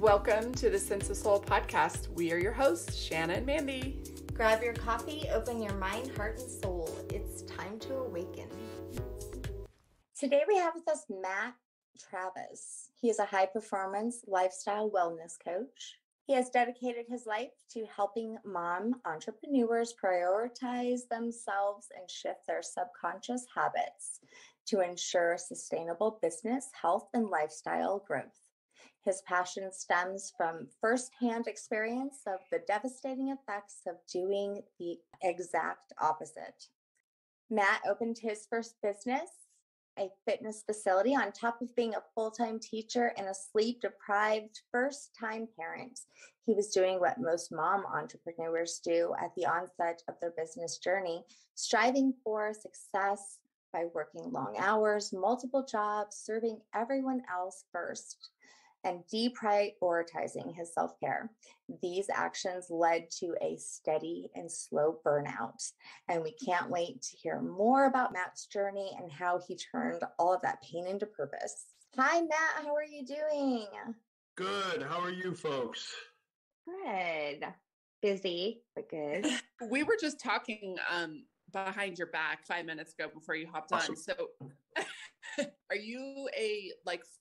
Welcome to the Sense of Soul podcast. We are your hosts, Shanna and Mandy. Grab your coffee, open your mind, heart, and soul. It's time to awaken. Today we have with us Matt Travis. He is a high-performance lifestyle wellness coach. He has dedicated his life to helping mom entrepreneurs prioritize themselves and shift their subconscious habits to ensure sustainable business, health, and lifestyle growth. His passion stems from firsthand experience of the devastating effects of doing the exact opposite. Matt opened his first business, a fitness facility, on top of being a full-time teacher and a sleep-deprived first-time parent. He was doing what most mom entrepreneurs do at the onset of their business journey, striving for success by working long hours, multiple jobs, serving everyone else first, and deprioritizing his self-care. These actions led to a steady and slow burnout. And we can't wait to hear more about Matt's journey and how he turned all of that pain into purpose. Hi, Matt. How are you doing? Good. How are you folks? Good. Busy, but good. We were just talking behind your back 5 minutes ago before you hopped on. So are you a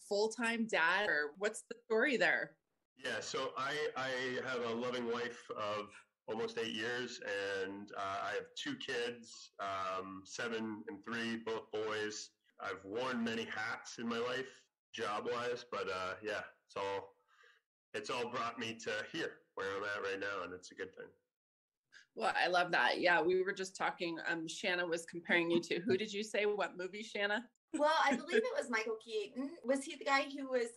full-time dad, or what's the story there? Yeah, so I have a loving wife of almost 8 years, and I have two kids, 7 and 3, both boys. I've worn many hats in my life, job-wise, but yeah, it's all brought me to here, where I'm at right now, and it's a good thing. Well, I love that. Yeah, we were just talking. Shanna was comparing you to, who did you say? What movie, Shanna? Well, I believe it was Michael Keaton. Was he the guy who was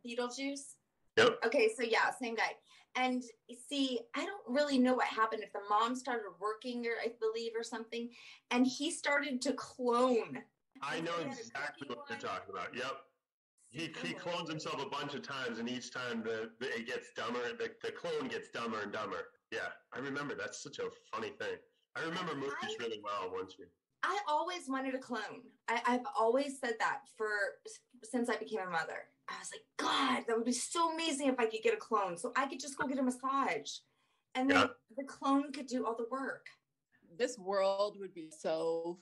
Beetlejuice? Yep. Okay, so yeah, same guy. And see, I don't really know what happened, if the mom started working, or I believe, or something, and he started to clone. I know exactly what you're talking about. Yep. He clones himself a bunch of times, and each time it gets dumber. The clone gets dumber and dumber. Yeah, I remember. That's such a funny thing. I remember movies really well once you. I always wanted a clone. I've always said that since I became a mother. I was like, God, that would be so amazing if I could get a clone, so I could just go get a massage, and then the clone could do all the work. This world would be so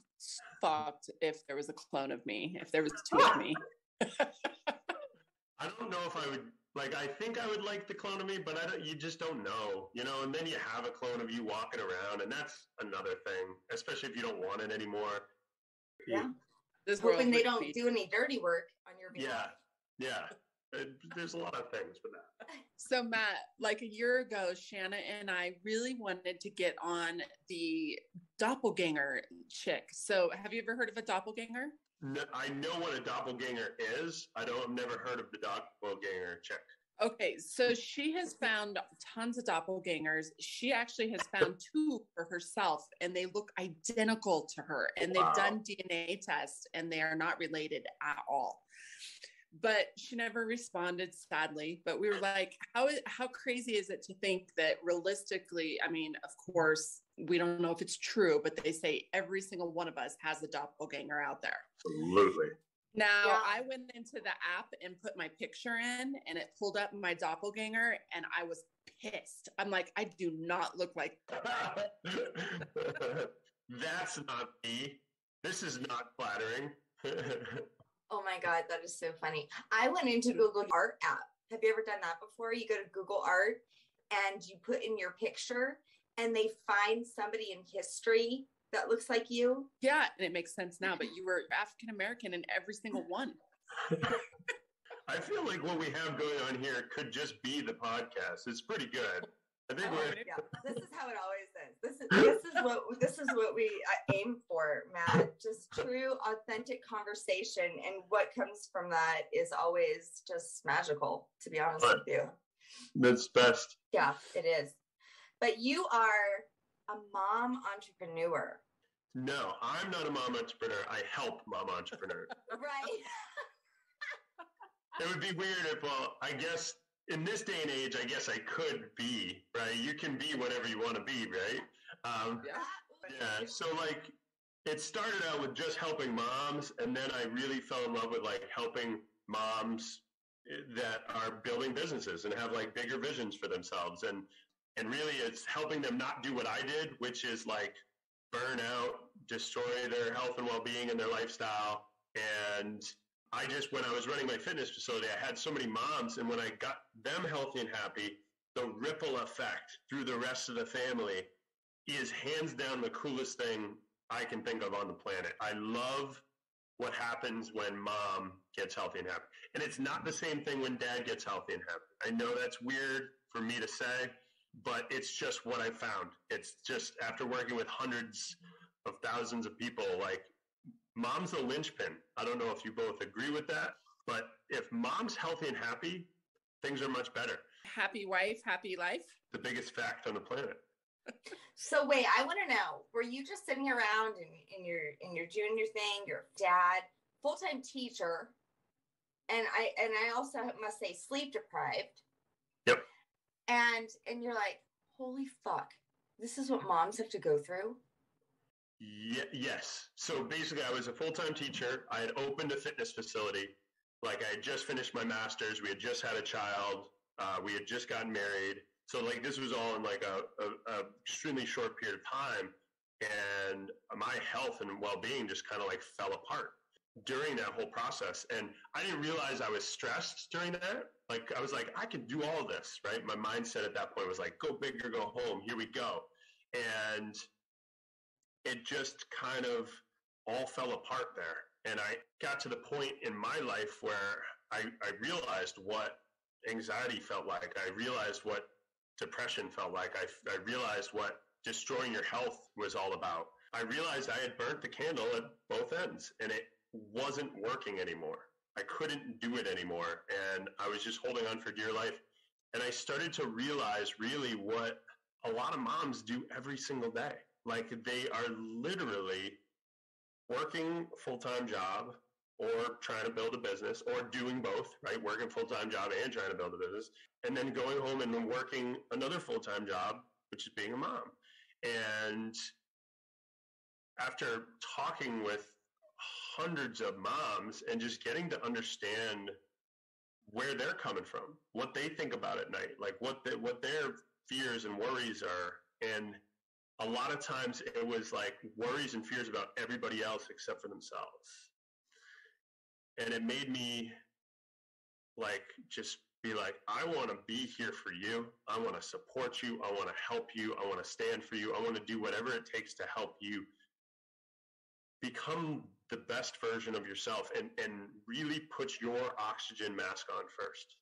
fucked if there was a clone of me. If there was two of me. I don't know if I would. I think I would like the clone of me, but you just don't know, and then you have a clone of you walking around, and that's another thing, especially if you don't want it anymore. Yeah. Hoping they don't do any dirty work on your behalf. Yeah. There's a lot of things with that. So Matt, a year ago, Shanna and I really wanted to get on the doppelganger chick. So have you ever heard of a doppelganger? No, I know what a doppelganger is. I've never heard of the doppelganger chick. Okay, so she has found tons of doppelgangers. She actually has found 2 for herself, and they look identical to her. And they've done DNA tests, and they are not related at all. But she never responded, sadly. But we were like, how crazy is it to think that realistically, I mean, of course, we don't know if it's true, but they say every single one of us has a doppelganger out there. Absolutely. Now, I went into the app and put my picture in, and it pulled up my doppelganger, and I was pissed. I'm like, I do not look like that. That's not me. This is not flattering. Oh my God, that is so funny. I went into Google Art app. Have you ever done that before? You go to Google Art and you put in your picture, and they find somebody in history that looks like you. Yeah, and it makes sense now, but you were African-American in every single one. I feel like what we have going on here could just be the podcast. It's pretty good. I think this is how it always is. This is what we aim for, Matt. Just true, authentic conversation, and what comes from that is always just magical, to be honest with you. That's best. Yeah, it is. But you are a mom entrepreneur. No, I'm not a mom entrepreneur. I help mom entrepreneurs. Right. It would be weird if, I guess in this day and age, I guess I could be, right? You can be whatever you want to be, right? Yeah. So it started out with just helping moms, and then I really fell in love with helping moms that are building businesses and have like bigger visions for themselves. And really it's helping them not do what I did, which is like burn out, destroy their health and well-being and their lifestyle. And when I was running my fitness facility, I had so many moms, and when I got them healthy and happy, the ripple effect through the rest of the family is hands down the coolest thing I can think of on the planet. I love what happens when mom gets healthy and happy. And it's not the same thing when dad gets healthy and happy. I know that's weird for me to say, but it's just what I found. It's just after working with hundreds of thousands of people, like mom's the linchpin. I don't know if you both agree with that, but if mom's healthy and happy, things are much better. Happy wife, happy life. The biggest fact on the planet. So wait, I want to know, were you just sitting around and you're doing your thing, your dad, full-time teacher, and I also must say sleep deprived. Yep. And you're like, holy fuck, this is what moms have to go through? Yes. So basically I was a full-time teacher. I had opened a fitness facility. Like I had just finished my master's. We had just had a child. We had just gotten married. So like this was all in like a extremely short period of time. And my health and well-being just kind of like fell apart during that whole process. And I didn't realize I was stressed during that. Like I was like, I can do all this, right? My mindset at that point was like, go big or go home. Here we go. And it just kind of all fell apart there. And I got to the point in my life where I realized what anxiety felt like. I realized what depression felt like. I realized what destroying your health was all about. I realized I had burnt the candle at both ends, and it wasn't working anymore. I couldn't do it anymore, and I was just holding on for dear life. And I started to realize really what a lot of moms do every single day. Like they are literally working a full-time job or trying to build a business, or doing both, right? Working a full-time job and trying to build a business, and then going home and then working another full-time job, which is being a mom. And after talking with hundreds of moms and just getting to understand where they're coming from, what they think about at night, like what their fears and worries are. And a lot of times it was like worries and fears about everybody else except for themselves. And it made me like just be like, I want to be here for you. I want to support you. I want to help you. I want to stand for you. I want to do whatever it takes to help you become the best version of yourself and really put your oxygen mask on first.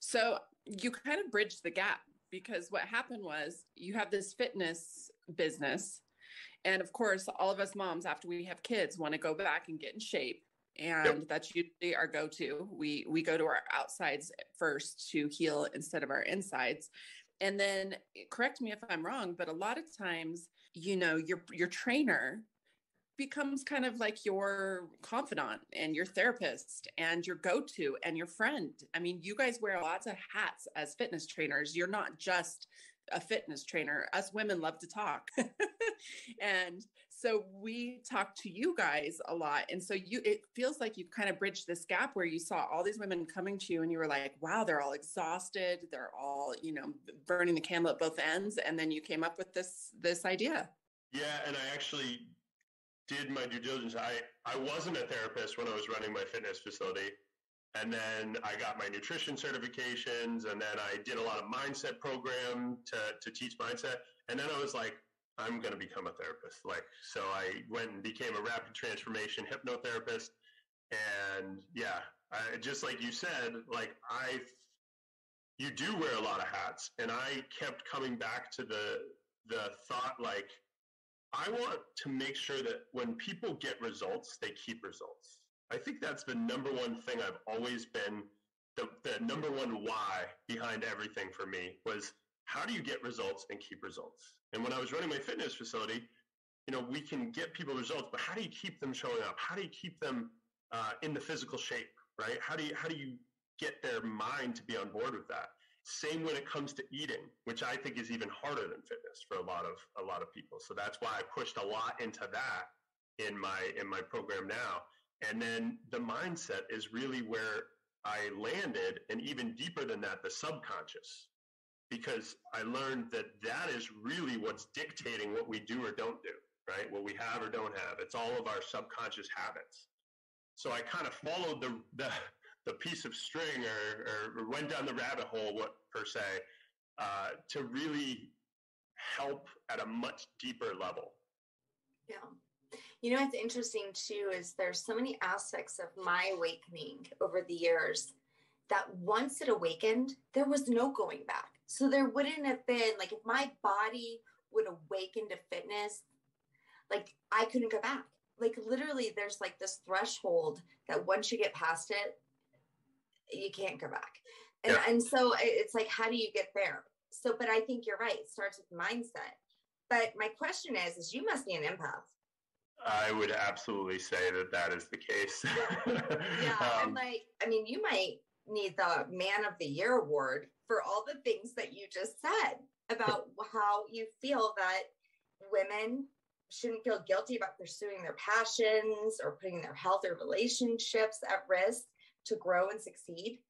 So you kind of bridged the gap, because what happened was you have this fitness business. And of course, all of us moms, after we have kids, want to go back and get in shape. And that's usually our go-to. We go to our outsides first to heal instead of our insides. And then correct me if I'm wrong, but a lot of times, you know, your trainer becomes kind of like your confidant and your therapist and your go-to and your friend. I mean, you guys wear lots of hats as fitness trainers. You're not just a fitness trainer. Us women love to talk. And so we talk to you guys a lot. And so it feels like you kind of bridged this gap where you saw all these women coming to you and you were like, wow, they're all exhausted. They're all, you know, burning the candle at both ends. And then you came up with this idea. Yeah. And I actually did my due diligence. I wasn't a therapist when I was running my fitness facility. And then I got my nutrition certifications, and then I did a lot of mindset program to teach mindset. And then I was like, I'm going to become a therapist. Like, so I went and became a rapid transformation hypnotherapist. And yeah, just like you said, like you do wear a lot of hats. And I kept coming back to the thought, like, I want to make sure that when people get results, they keep results. I think that's the number one thing I've always been, the number one why behind everything for me was, how do you get results and keep results? And when I was running my fitness facility, you know, we can get people results, but how do you keep them showing up? How do you keep them in the physical shape, right? How do you get their mind to be on board with that? Same when it comes to eating, which I think is even harder than fitness for a lot of people. So that's why I pushed a lot into that in my program now. And then the mindset is really where I landed, and even deeper than that, the subconscious, because I learned that that is really what's dictating what we do or don't do, right? What we have or don't have. It's all of our subconscious habits. So I kind of followed the piece of string or went down the rabbit hole, per se, to really help at a much deeper level. Yeah. You know, what's interesting too is there's so many aspects of my awakening over the years that once it awakened, there was no going back. So there wouldn't have been, like, if my body would awaken to fitness, like, I couldn't go back. Like, literally, there's like this threshold that once you get past it, you can't go back. And so it's like, how do you get there? So, but I think you're right. It starts with mindset. But my question is you must be an empath. I would absolutely say that is the case. I'm like, I mean, you might need the Man of the Year award for all the things that you just said about how you feel that women shouldn't feel guilty about pursuing their passions or putting their health or relationships at risk to grow and succeed.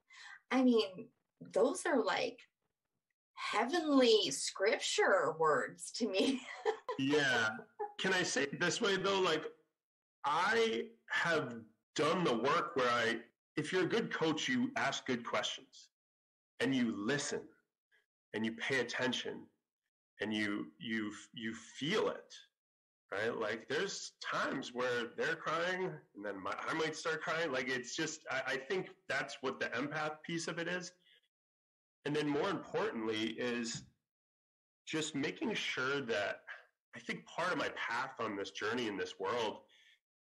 I mean, those are like heavenly scripture words to me. Yeah. Can I say it this way though? Like, I have done the work where if you're a good coach, you ask good questions and you listen and you pay attention and you feel it, right? Like, there's times where they're crying and then I might start crying. Like, it's just, I think that's what the empath piece of it is. And then more importantly is just making sure that I think part of my path on this journey in this world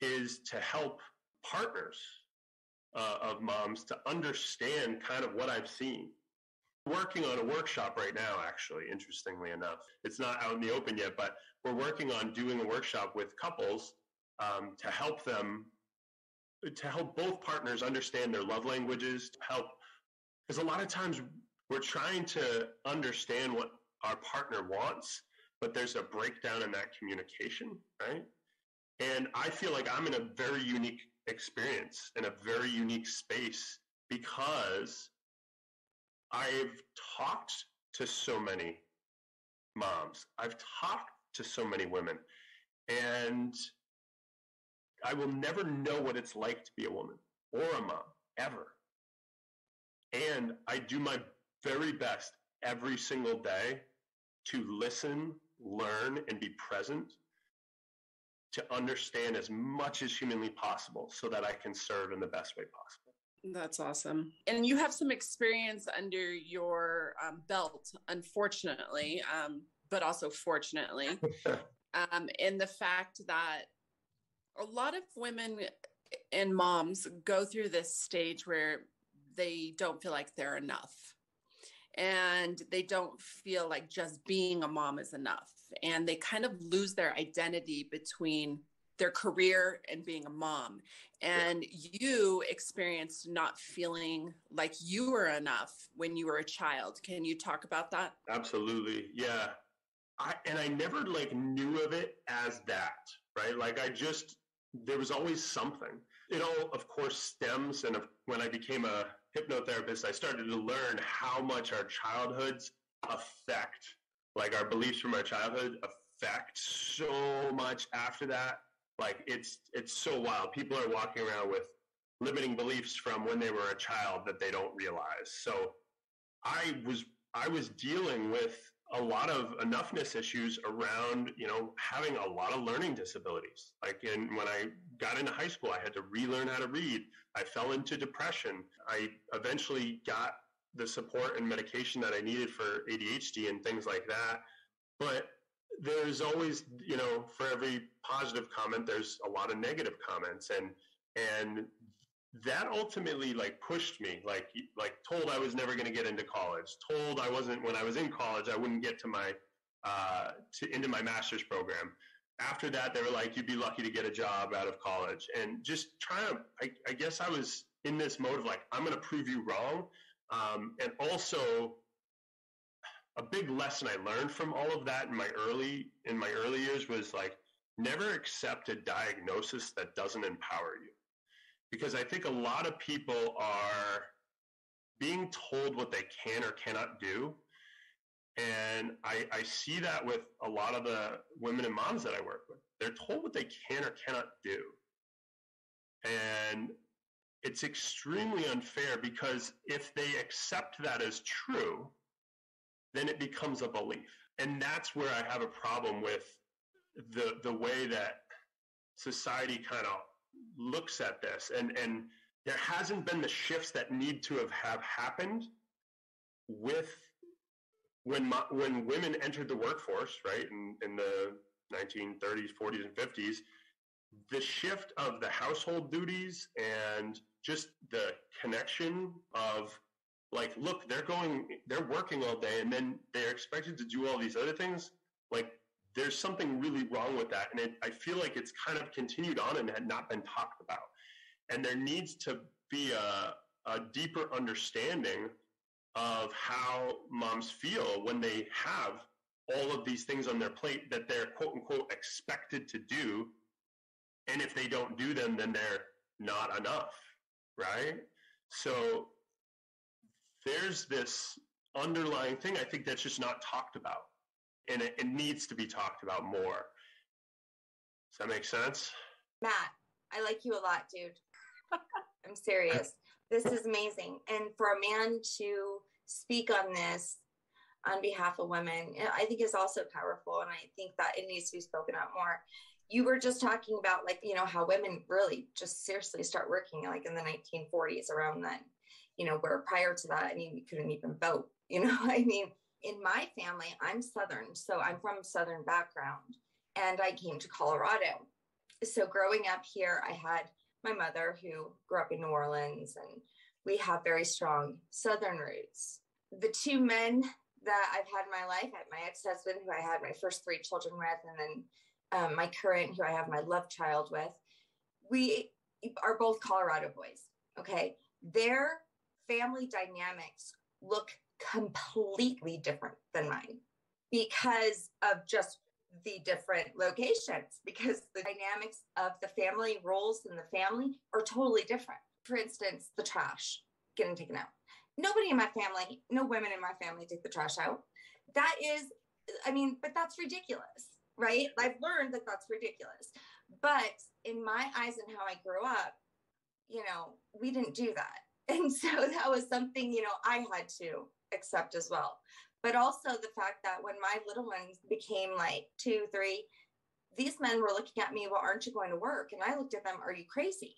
is to help partners of moms to understand kind of what I've seen. Working on a workshop right now, actually, interestingly enough. It's not out in the open yet, but we're working on doing a workshop with couples to help both partners understand their love languages, because a lot of times we're trying to understand what our partner wants, but there's a breakdown in that communication, right? And I feel like I'm in a very unique experience, in a very unique space, because I've talked to so many moms. I've talked to so many women, and I will never know what it's like to be a woman or a mom, ever. And I do my very best every single day to listen, learn, and be present, to understand as much as humanly possible so that I can serve in the best way possible. That's awesome. And you have some experience under your belt, unfortunately, but also fortunately, in the fact that a lot of women and moms go through this stage where they don't feel like they're enough. And they don't feel like just being a mom is enough. And they kind of lose their identity between their career and being a mom. And you experienced not feeling like you were enough when you were a child. Can you talk about that? Absolutely. Yeah. I never knew of it as that, right? Like, there was always something. It all, of course, stems. And when I became a hypnotherapist, I started to learn how much our childhoods affect, like, our beliefs from our childhood affect so much after that. Like, it's so wild. People are walking around with limiting beliefs from when they were a child that they don't realize. So I was dealing with a lot of enoughness issues around, having a lot of learning disabilities. Like, when I got into high school, I had to relearn how to read. I fell into depression. I eventually got the support and medication that I needed for ADHD and things like that. But there's always, for every positive comment, there's a lot of negative comments. And that ultimately pushed me, told I was never going to get into college, told when I was in college, I wouldn't get to into my master's program. After that, they were like, you'd be lucky to get a job out of college. And just I guess I was in this mode of I'm going to prove you wrong. And also a big lesson I learned from all of that in my early years was never accept a diagnosis that doesn't empower you. Because I think a lot of people are being told what they can or cannot do. And I see that with a lot of the women and moms that I work with. They're told what they can or cannot do. And it's extremely unfair, because if they accept that as true, then it becomes a belief. And that's where I have a problem with the way that society kind of looks at this. And there hasn't been the shifts that need to have happened with when women entered the workforce, right, in the 1930s, 40s, and 50s. The shift of the household duties and just the connection of, like, look, they're working all day and then they're expected to do all these other things. Like, there's something really wrong with that. And I feel like it's kind of continued on and had not been talked about. And there needs to be a deeper understanding of how moms feel when they have all of these things on their plate that they're quote unquote expected to do. And if they don't do them, then they're not enough, right? So there's this underlying thing, I think, that's just not talked about. And it needs to be talked about more. Does that make sense? Matt, I like you a lot, dude. I'm serious. This is amazing. And for a man to speak on this on behalf of women, I think is also powerful. And I think that it needs to be spoken out more. You were just talking about, like, you know, how women really just seriously start working like in the 1940s, around then, you know, where prior to that, I mean, we couldn't even vote, you know. I mean, in my family, I'm Southern, so I'm from Southern background, and I came to Colorado. So growing up here, I had my mother who grew up in New Orleans, and we have very strong Southern roots. The two men that I've had in my life, I had my ex-husband, who I had my first 3 children with, and then my current, who I have my love child with, we are both Colorado boys, okay? Their family dynamics look completely different than mine because of just the different locations, because the dynamics of the family roles in the family are totally different. For instance, the trash getting taken out. Nobody in my family, no women in my family take the trash out. That is, I mean, but that's ridiculous. Right? I've learned that that's ridiculous. But in my eyes and how I grew up, you know, we didn't do that. And so that was something, you know, I had to accept as well. But also the fact that when my little ones became like 2, 3, these men were looking at me, well, aren't you going to work? And I looked at them, are you crazy?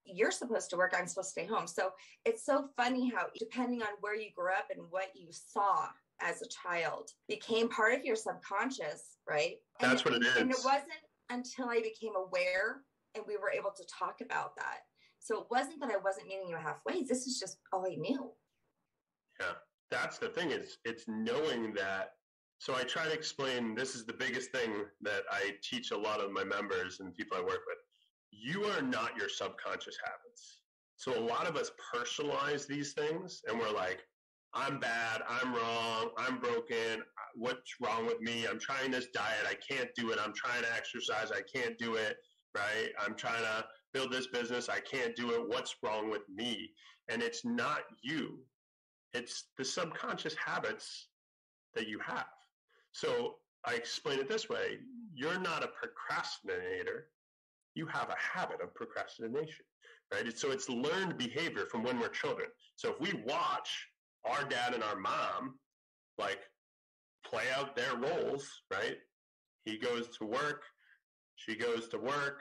You're supposed to work. I'm supposed to stay home. So it's so funny how, depending on where you grew up and what you saw as a child, became part of your subconscious, right? That's what it is. And it wasn't until I became aware and we were able to talk about that. So it wasn't that I wasn't meeting you halfway. This is just all I knew. Yeah, that's the thing, is it's knowing that. So I try to explain, this is the biggest thing that I teach a lot of my members and people I work with. You are not your subconscious habits. So a lot of us personalize these things and we're like, I'm bad, I'm wrong, I'm broken, what's wrong with me? I'm trying this diet, I can't do it. I'm trying to exercise, I can't do it, right? I'm trying to build this business, I can't do it. What's wrong with me? And it's not you. It's the subconscious habits that you have. So I explain it this way. You're not a procrastinator. You have a habit of procrastination, right? So it's learned behavior from when we're children. So if we watch our dad and our mom, like, play out their roles, right? He goes to work, she goes to work,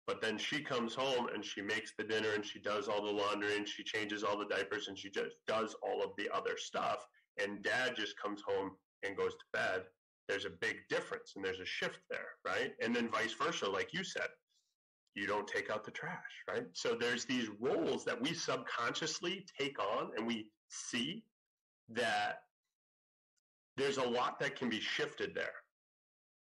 but then she comes home and she makes the dinner and she does all the laundry and she changes all the diapers and she just does all of the other stuff. And dad just comes home and goes to bed. There's a big difference and there's a shift there, right? And then vice versa, like you said. You don't take out the trash, right? So there's these roles that we subconsciously take on, and we see that there's a lot that can be shifted there.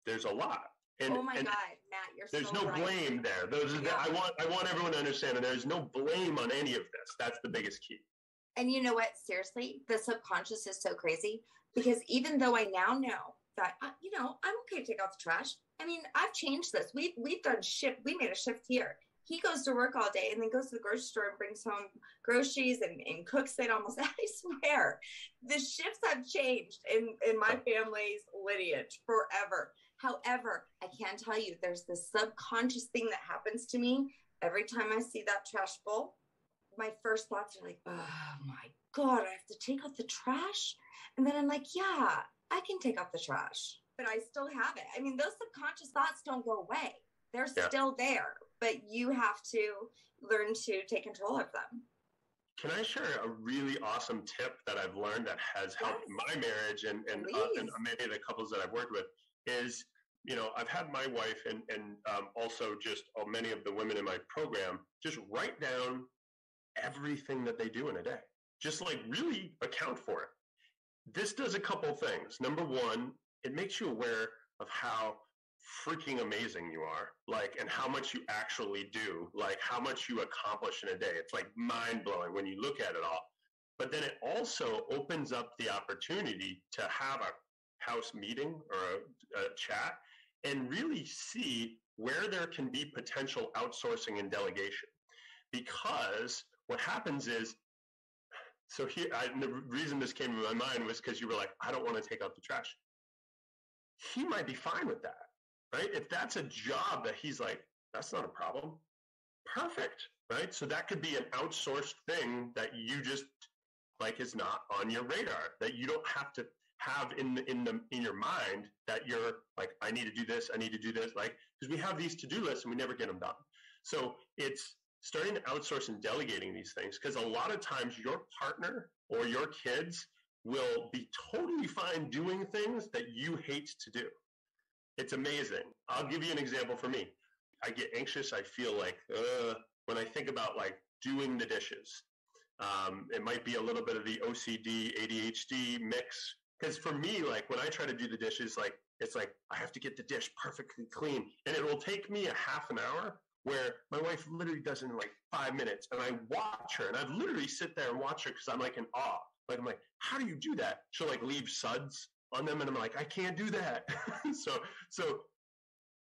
There's a lot. And, oh my God, Matt, you're there's so no right. blame there. I want everyone to understand that there's no blame on any of this. That's the biggest key. And you know what? Seriously, the subconscious is so crazy, because even though I now know that, you know, I'm okay to take out the trash. I mean, I've changed this. We've done shift. We made a shift here. he goes to work all day and then goes to the grocery store and brings home groceries and cooks it almost. I swear, the shifts have changed in my family's lineage forever. However, I can tell you there's this subconscious thing that happens to me every time I see that trash bowl. My first thoughts are like, oh my God, I have to take out the trash. And then I'm like, yeah, I can take out the trash, but I still have it. I mean, those subconscious thoughts don't go away. They're still there, but you have to learn to take control of them. Can I share a really awesome tip that I've learned that has helped my marriage and many of the couples that I've worked with is, you know, I've had my wife and also just many of the women in my program just write down everything that they do in a day. Just like really account for it. This does a couple things. Number one, it makes you aware of how freaking amazing you are, like, and how much you actually do, like how much you accomplish in a day. It's like mind blowing when you look at it all. But then it also opens up the opportunity to have a house meeting or a chat and really see where there can be potential outsourcing and delegation. Because what happens is, so here, the reason this came to my mind was because you were like, I don't want to take out the trash. He might be fine with that, right? If that's a job that he's like, that's not a problem. Perfect, right? So that could be an outsourced thing that you just like is not on your radar, that you don't have to have in your mind that you're like, I need to do this, like, because we have these to-do lists and we never get them done. So it's starting to outsource and delegating these things, because a lot of times your partner or your kids will be totally fine doing things that you hate to do. It's amazing. I'll give you an example for me. I get anxious. I feel like when I think about like doing the dishes. It might be a little bit of the OCD, ADHD mix. Because for me, like when I try to do the dishes, like it's like I have to get the dish perfectly clean. And it will take me a half an hour where my wife literally does it in like 5 minutes. And I watch her and I've literally sit there and watch her because I'm like in awe. Like I'm like, how do you do that? She'll like leave suds on them and I'm like, I can't do that. So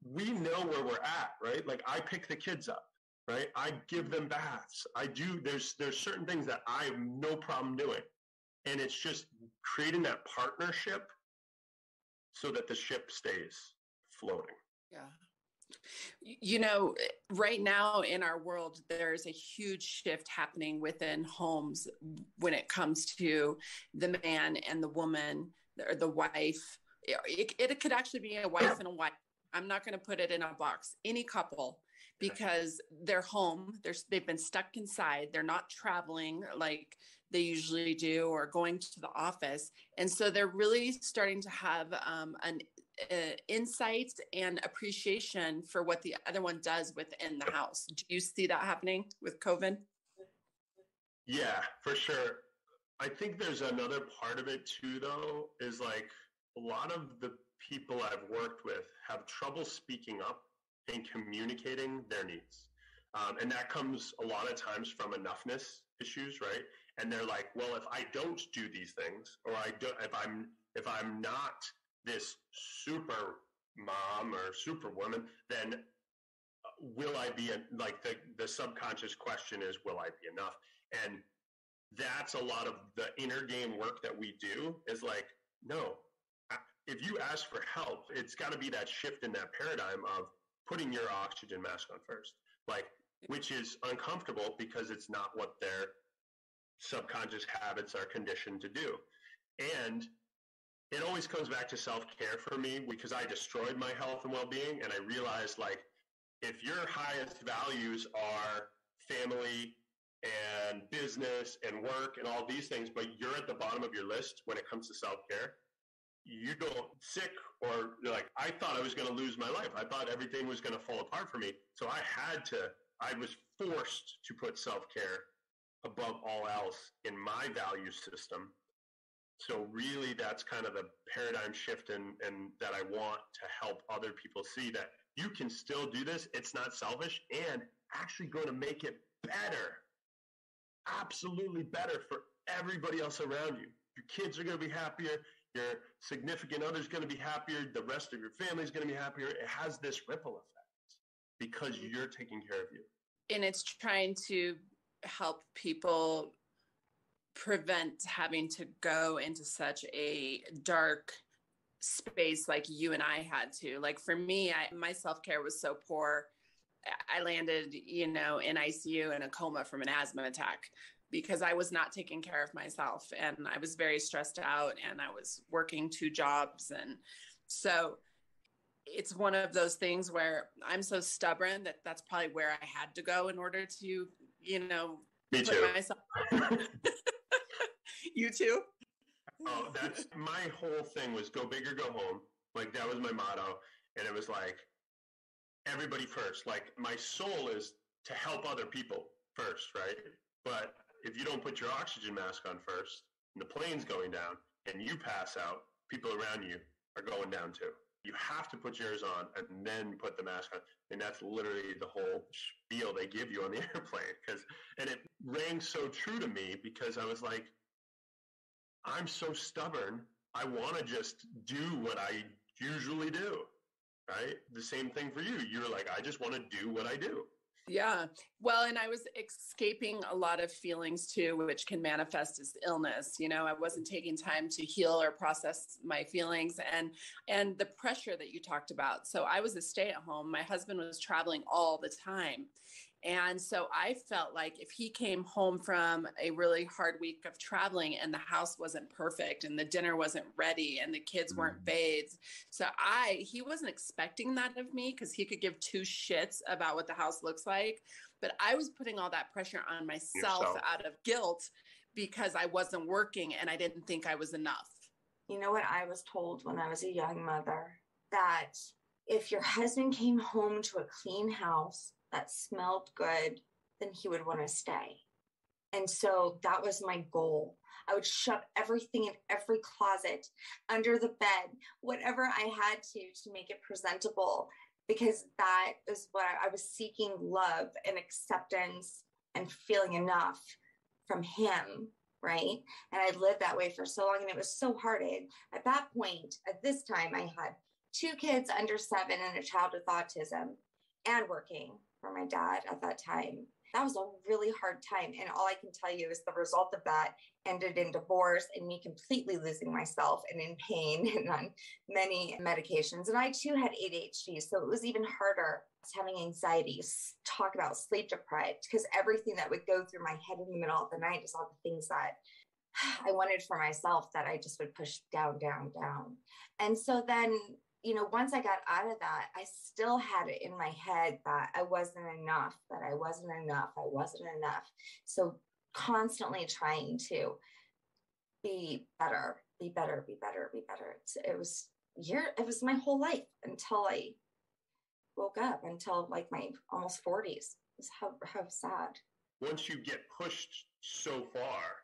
we know where we're at, right? Like I pick the kids up, right? I give them baths. I do, there's certain things that I have no problem doing. And it's just creating that partnership so that the ship stays floating. Yeah. You know, right now in our world, there's a huge shift happening within homes when it comes to the man and the woman or the wife. It could actually be a wife and a wife. I'm not going to put it in a box. Any couple, because they're home. They've been stuck inside. They're not traveling like they usually do or going to the office. And so they're really starting to have an insight and appreciation for what the other one does within the house. Do you see that happening with COVID? Yeah, for sure. I think there's another part of it too, though, is like a lot of the people I've worked with have trouble speaking up and communicating their needs. And that comes a lot of times from enoughness issues, right? And they're like, well, if I don't do these things, or if I'm not this super mom or super woman, then will I be like the subconscious question is, will I be enough? And that's a lot of the inner game work that we do is like, no, if you ask for help, it's got to be that shift in that paradigm of putting your oxygen mask on first, like, which is uncomfortable because it's not what their subconscious habits are conditioned to do. And it always comes back to self-care for me because I destroyed my health and well-being. And I realized, like, if your highest values are family and business and work and all these things, but you're at the bottom of your list when it comes to self-care, you go sick or like, I thought I was going to lose my life. I thought everything was going to fall apart for me. So I was forced to put self-care above all else in my value system. So really that's kind of the paradigm shift and that I want to help other people see that you can still do this. It's not selfish and actually going to make it better. Absolutely better for everybody else around you. Your kids are going to be happier. Your significant other is going to be happier. The rest of your family is going to be happier. It has this ripple effect because you're taking care of you. And it's trying to help people prevent having to go into such a dark space like you and I had to. Like for me, my self-care was so poor. I landed, in ICU in a coma from an asthma attack because I was not taking care of myself, and I was very stressed out, and I was working 2 jobs. And so it's one of those things where I'm so stubborn that that's probably where I had to go in order to, Me put too. myself. You too? Oh, that's my whole thing was go big or go home. Like that was my motto. And it was like everybody first. Like my soul is to help other people first, right? But if you don't put your oxygen mask on first and the plane's going down and you pass out, people around you are going down too. You have to put yours on and then put the mask on. And that's literally the whole spiel they give you on the airplane. And it rang so true to me because I was like, I'm so stubborn. I want to just do what I usually do, right? The same thing for you. You're like, I just want to do what I do. Yeah. Well, and I was escaping a lot of feelings too, which can manifest as illness. I wasn't taking time to heal or process my feelings and the pressure that you talked about. So I was a stay-at-home. My husband was traveling all the time. And so I felt like if he came home from a really hard week of traveling and the house wasn't perfect and the dinner wasn't ready and the kids weren't bathed. So he wasn't expecting that of me because he could give 2 shits about what the house looks like. But I was putting all that pressure on myself out of guilt because I wasn't working and I didn't think I was enough. You know what I was told when I was a young mother? That if your husband came home to a clean house that smelled good, then he would want to stay. And so that was my goal. I would shove everything in every closet, under the bed, whatever I had to make it presentable, because that is what I was seeking, love and acceptance and feeling enough from him, right? And I lived that way for so long, and it was so hard. At that point, at this time, I had 2 kids under 7 and a child with autism, and working for my dad at that time. That was a really hard time. And all I can tell you is the result of that ended in divorce and me completely losing myself and in pain and on many medications. And I too had ADHD. So it was even harder. I was having anxiety, talk about sleep deprived, because everything that would go through my head in the middle of the night is all the things that I wanted for myself that I just would push down, down, down. And so then, once I got out of that, I still had it in my head that I wasn't enough, I wasn't enough. So constantly trying to be better. It was my whole life until I woke up, until like my almost 40s. It's how sad. Once you get pushed so far,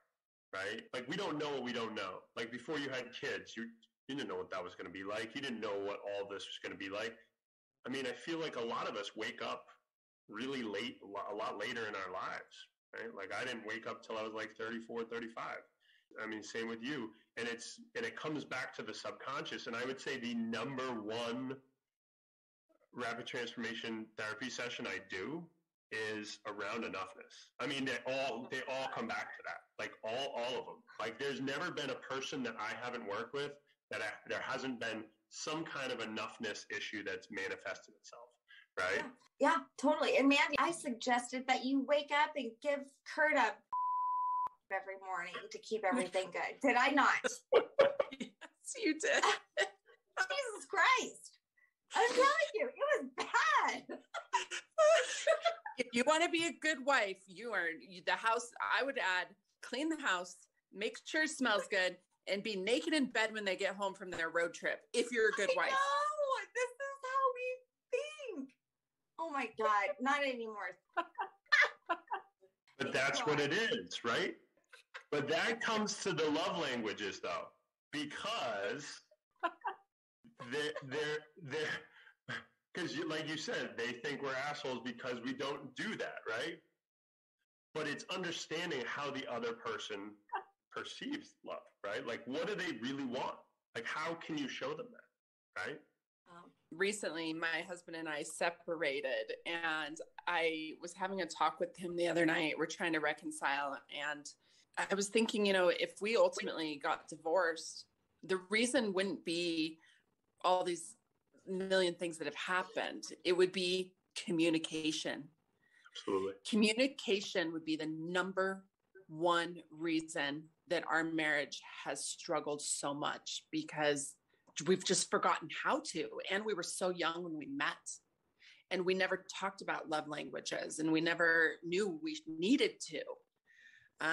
right? Like we don't know what we don't know. Like before you had kids, you didn't know what that was going to be like. You didn't know what all this was going to be like. I mean, I feel like a lot of us wake up really late, a lot later in our lives, right? Like I didn't wake up till I was like 34, 35. I mean, same with you. And it comes back to the subconscious. And I would say the number one rapid transformation therapy session I do is around enoughness. I mean, they all come back to that. Like all of them. Like there's never been a person that I haven't worked with that there hasn't been some kind of enoughness issue that's manifested itself, right? Yeah, totally. And Mandy, I suggested that you wake up and give Kurt a every morning to keep everything good. Did I not? Yes, you did. Jesus Christ. I'm telling you, it was bad. If you want to be a good wife, the house, I would add, clean the house, make sure it smells good, and be naked in bed when they get home from their road trip, if you're a good wife. No, this is how we think. Oh my God, not anymore. But that's what it is, right? But that comes to the love languages, though, because because like you said, they think we're assholes because we don't do that, right? But it's understanding how the other person perceives love, right? Like, what do they really want? Like, how can you show them that, right? recently my husband and I separated, and I was having a talk with him the other night. We're trying to reconcile, and I was thinking, if we ultimately got divorced, the reason wouldn't be all these million things that have happened. It would be communication. Absolutely. Communication would be the number one reason that our marriage has struggled so much, because we've just forgotten how to. And we were so young when we met, and we never talked about love languages, and we never knew we needed to.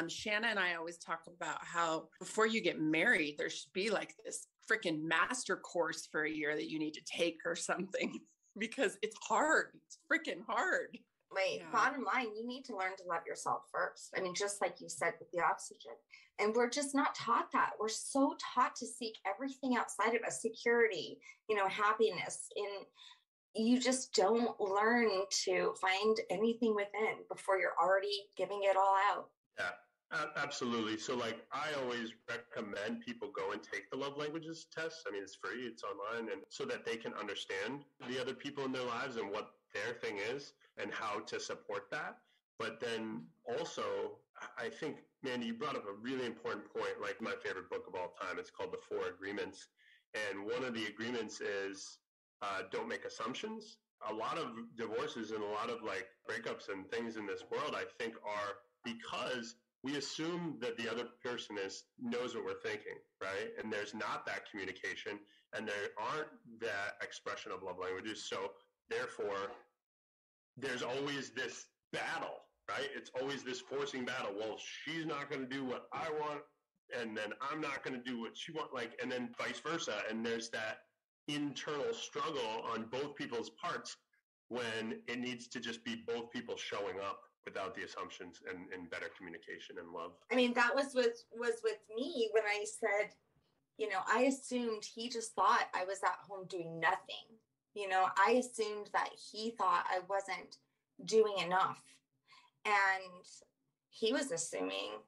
Shanna and I always talk about how before you get married, there should be like this freaking master course for a year that you need to take or something, because it's hard. It's freaking hard. Wait, bottom line, you need to learn to love yourself first. I mean, just like you said with the oxygen. And we're just not taught that. We're so taught to seek everything outside of us, security, happiness. And you just don't learn to find anything within before you're already giving it all out. Yeah, absolutely. So I always recommend people go and take the love languages test. I mean, it's free, it's online, and so that they can understand the other people in their lives and what their thing is and how to support that. But then also, I think, Mandy, you brought up a really important point, like my favorite book of all time. It's called The Four Agreements. And one of the agreements is don't make assumptions. A lot of divorces and a lot of breakups and things in this world, I think, are because we assume that the other person knows what we're thinking, right? And there's not that communication, and there aren't that expression of love languages. So therefore, there's always this battle, right? It's always this forcing battle. Well, she's not going to do what I want, and then I'm not going to do what she wants, and then vice versa. And there's that internal struggle on both people's parts when it needs to just be both people showing up without the assumptions and better communication and love. I mean, that was with me when I said, I assumed he just thought I was at home doing nothing. I assumed that he thought I wasn't doing enough. And he was assuming,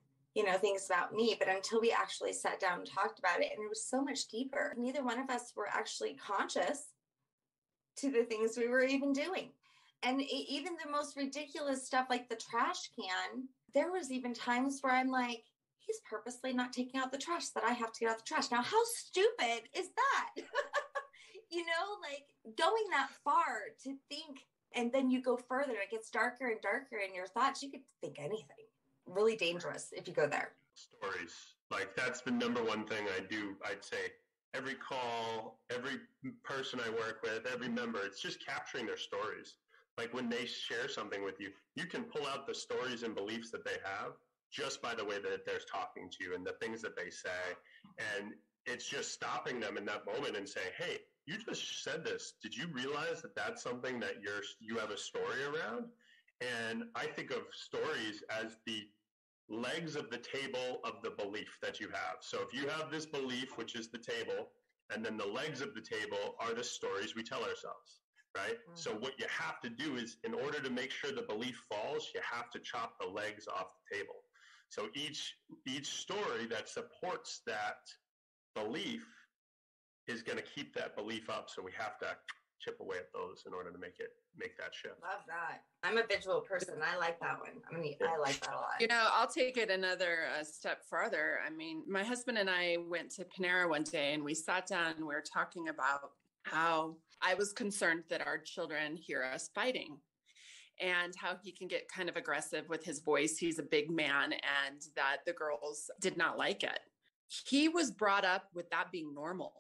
things about me. But until we actually sat down and talked about it, and it was so much deeper, neither one of us were actually conscious to the things we were even doing. And even the most ridiculous stuff like the trash can, there was even times where I'm like, he's purposely not taking out the trash that I have to get out the trash. Now, how stupid is that? Going that far to think, and then you go further, it gets darker and darker in your thoughts. You could think anything. Really dangerous if you go there. Stories. That's the number one thing I do. I'd say every call, every person I work with, every member, it's just capturing their stories. When they share something with you, you can pull out the stories and beliefs that they have just by the way that they're talking to you and the things that they say. And it's just stopping them in that moment and saying, hey, you just said this. Did you realize that that's something that you have a story around? And I think of stories as the legs of the table of the belief that you have. So if you have this belief, which is the table, and then the legs of the table are the stories we tell ourselves. Right? Mm-hmm. So what you have to do is, in order to make sure the belief falls, you have to chop the legs off the table. So each story that supports that belief is going to keep that belief up. So we have to chip away at those in order to make that shift. Love that. I'm a visual person. I like that one. I like that a lot. I'll take it another step farther. I mean, my husband and I went to Panera one day, and we sat down and we were talking about how I was concerned that our children hear us fighting, and how he can get kind of aggressive with his voice. He's a big man, and that the girls did not like it. He was brought up with that being normal.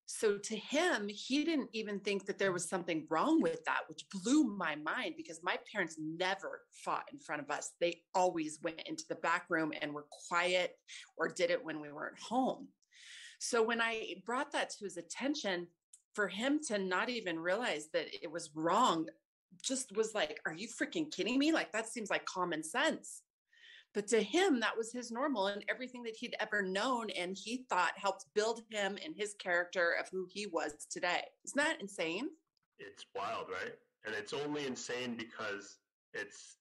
So to him, he didn't even think that there was something wrong with that, which blew my mind, because my parents never fought in front of us. They always went into the back room and were quiet, or did it when we weren't home. So when I brought that to his attention, for him to not even realize that it was wrong, just was like, are you freaking kidding me? That seems like common sense. But to him, that was his normal, and everything that he'd ever known, and he thought helped build him and his character of who he was today. Isn't that insane? It's wild, right? And it's only insane because it's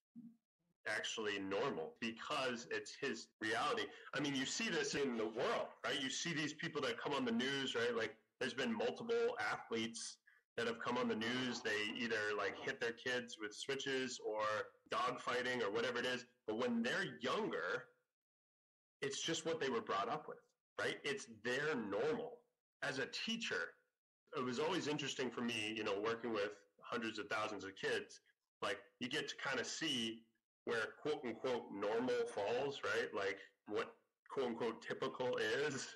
actually normal, because it's his reality. I mean, you see this in the world, right? You see these people that come on the news, right? There's been multiple athletes that have come on the news. They either like hit their kids with switches or dog fighting or whatever it is. But when they're younger, it's just what they were brought up with, right? It's their normal. As a teacher, it was always interesting for me, you know, working with hundreds of thousands of kids, like you get to kind of see where quote unquote normal falls, right? Like what quote unquote typical is.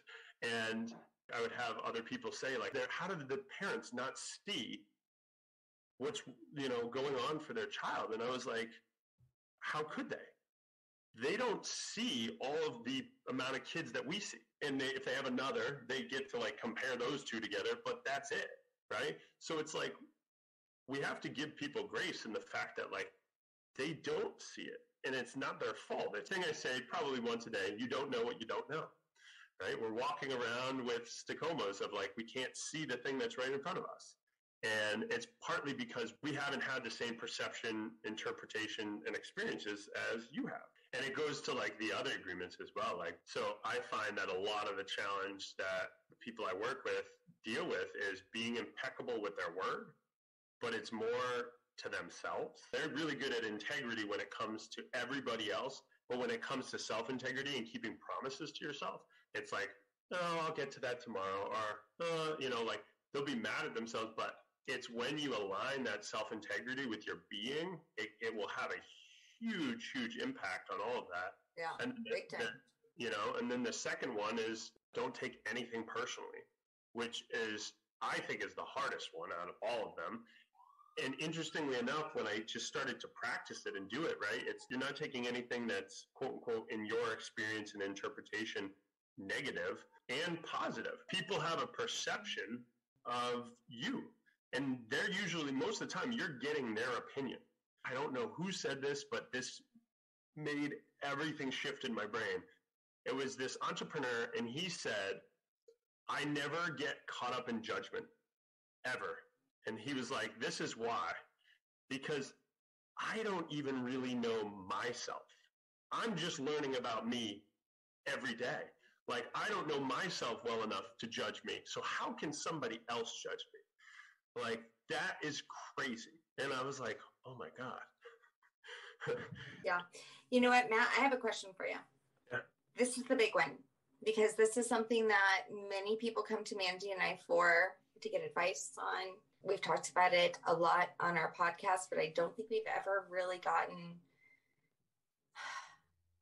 And I would have other people say like, how did the parents not see what's, you know, going on for their child? And I was like, how could they? They don't see all of the amount of kids that we see. And if they have another, they get to like compare those two together, but that's it, right? So it's like, we have to give people grace in the fact that like, they don't see it and it's not their fault. The thing I say probably once a day, you don't know what you don't know, right? We're walking around with stichomas of like, we can't see the thing that's right in front of us. And it's partly because we haven't had the same perception, interpretation, and experiences as you have. And it goes to like the other agreements as well. Like, so I find that a lot of the challenge that the people I work with deal with is being impeccable with their word, but it's more to themselves. They're really good at integrity when it comes to everybody else, but when it comes to self-integrity and keeping promises to yourself, it's like, oh, I'll get to that tomorrow, or, you know, like they'll be mad at themselves, but it's when you align that self-integrity with your being, it will have a huge impact on all of that. Yeah, and big time. You know, and then the second one is don't take anything personally, which is, I think, is the hardest one out of all of them. And interestingly enough, when I just started to practice it and do it, right, it's you're not taking anything that's quote unquote in your experience and interpretation negative and positive. People have a perception of you, and they're usually, most of the time, you're getting their opinion. I don't know who said this, but this made everything shift in my brain. It was this entrepreneur, and he said, I never get caught up in judgment, ever. And he was like, this is why. Because I don't even really know myself. I'm just learning about me every day. Like, I don't know myself well enough to judge me. So how can somebody else judge me? Like, that is crazy. And I was like, oh my God. Yeah. You know what, Matt, I have a question for you. Yeah. This is the big one, because this is something that many people come to Mandy and I for to get advice on. We've talked about it a lot on our podcast, but I don't think we've ever really gotten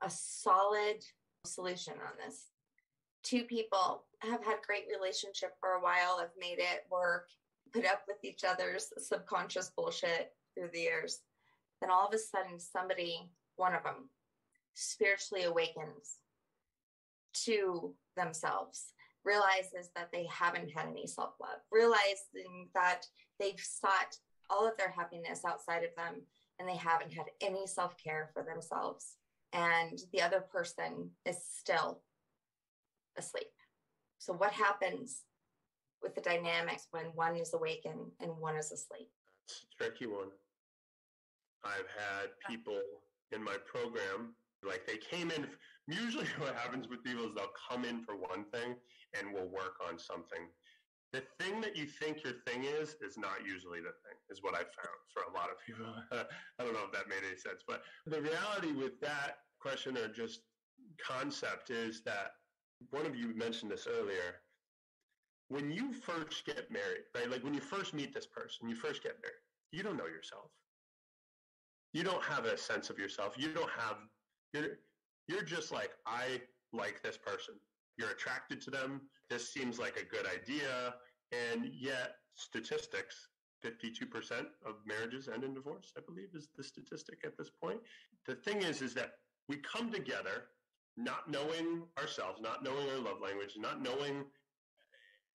a solid solution on this. Two people have had great relationship for a while, have made it work, put up with each other's subconscious bullshit through the years. Then all of a sudden, somebody, one of them, spiritually awakens to themselves, realizes that they haven't had any self-love, realizing that they've sought all of their happiness outside of them, and they haven't had any self-care for themselves. And the other person is still asleep. So what happens with the dynamics when one is awake and one is asleep? It's a tricky one. I've had people in my program, like they came in, usually what happens with people is they'll come in for one thing and we'll work on something. The thing that you think your thing is not usually the thing, is what I've found for a lot of people. I don't know if that made any sense, but the reality with that question or just concept is that one of you mentioned this earlier. When you first get married, right? Like when you first meet this person, you first get married, you don't know yourself. You don't have a sense of yourself. You don't have, you're just like, I like this person. You're attracted to them. This seems like a good idea. And yet statistics, 52% of marriages end in divorce, I believe is the statistic at this point. The thing is that we come together not knowing ourselves, not knowing our love language, not knowing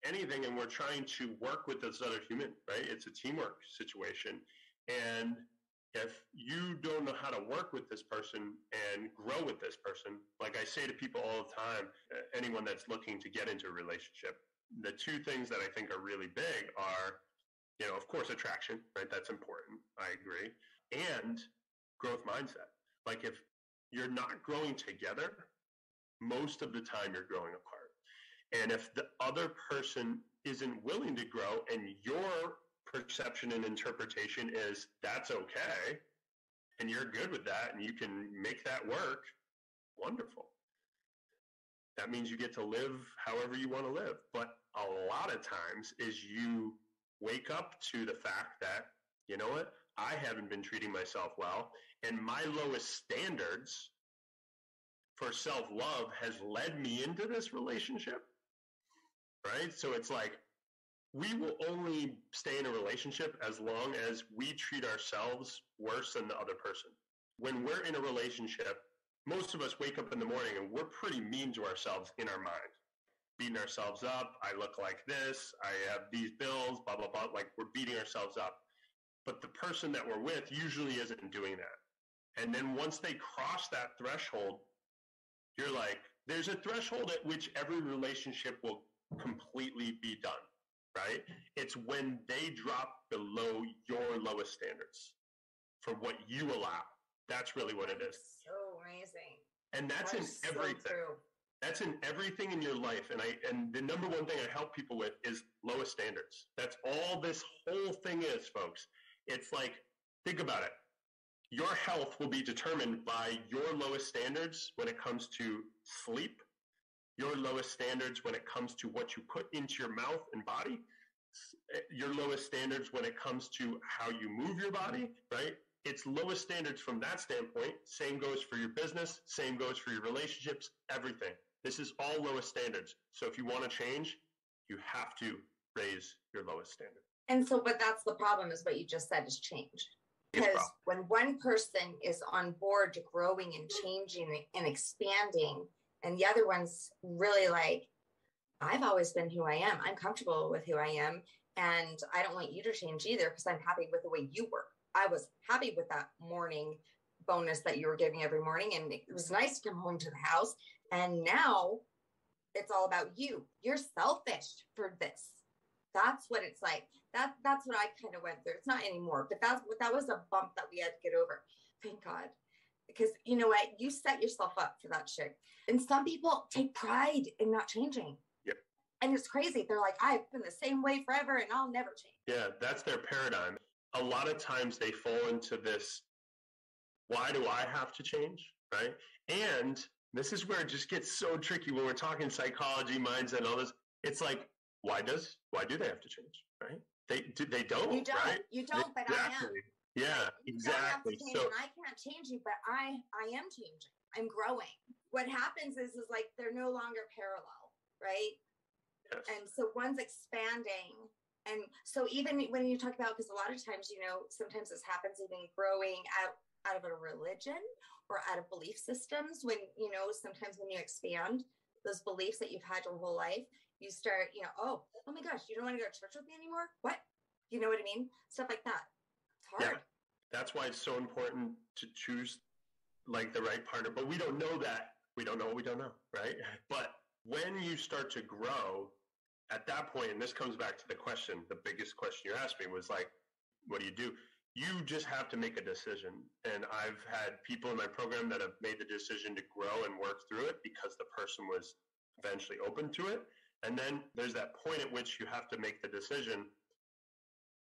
anything, and we're trying to work with this other human, right? It's a teamwork situation. And if you don't know how to work with this person and grow with this person, like I say to people all the time, anyone that's looking to get into a relationship, the two things that I think are really big are, you know, of course, attraction, right? That's important. I agree. And growth mindset. Like if you're not growing together, most of the time you're growing apart. And if the other person isn't willing to grow and you're perception and interpretation is that's okay, and you're good with that, and you can make that work, wonderful. That means you get to live however you want to live. But a lot of times is you wake up to the fact that, you know what, I haven't been treating myself well, and my lowest standards for self-love has led me into this relationship, right? So it's like, we will only stay in a relationship as long as we treat ourselves worse than the other person. When we're in a relationship, most of us wake up in the morning and we're pretty mean to ourselves in our mind, beating ourselves up. I look like this, I have these bills, blah, blah, blah. Like, we're beating ourselves up. But the person that we're with usually isn't doing that. And then once they cross that threshold, you're like, there's a threshold at which every relationship will completely be done, right? It's when they drop below your lowest standards for what you allow. That's really what it is. So amazing. And that's in everything. So that's in everything in your life. And the number one thing I help people with is lowest standards. That's all this whole thing is, folks. It's like, think about it. Your health will be determined by your lowest standards when it comes to sleep, your lowest standards when it comes to what you put into your mouth and body, your lowest standards when it comes to how you move your body, right? It's lowest standards from that standpoint. Same goes for your business, same goes for your relationships, everything. This is all lowest standards. So if you want to change, you have to raise your lowest standard. And so, but that's the problem, is what you just said, is change. Because when one person is on board to growing and changing and expanding, and the other one's really like, I've always been who I am. I'm comfortable with who I am. And I don't want you to change either, because I'm happy with the way you were. I was happy with that morning bonus that you were giving every morning. And it was nice to come home to the house. And now it's all about you. You're selfish for this. That's what it's like. That's what I kind of went through. It's not anymore, but that was a bump that we had to get over. Thank God. Because you know what? You set yourself up for that shit. And some people take pride in not changing. Yep. And it's crazy. They're like, I've been the same way forever and I'll never change. Yeah, that's their paradigm. A lot of times they fall into this, why do I have to change, right? And this is where it just gets so tricky when we're talking psychology, mindset, and all this. It's like, why do they have to change, right? They don't. You don't. Right? You don't, but exactly. I am. Yeah, exactly. So and I can't change you, but I am changing. I'm growing. What happens is like they're no longer parallel, right? Yes. And so one's expanding. And so even when you talk about, because a lot of times, sometimes this happens even growing out of a religion or out of belief systems, when, sometimes when you expand those beliefs that you've had your whole life, you start, oh my gosh, you don't want to go to church with me anymore? What? You know what I mean? Stuff like that. It's hard. Yeah. That's why it's so important to choose like the right partner. But we don't know that. We don't know what we don't know, right? But when you start to grow at that point, and this comes back to the question, the biggest question you asked me was like, what do? You just have to make a decision. And I've had people in my program that have made the decision to grow and work through it because the person was eventually open to it. And then there's that point at which you have to make the decision.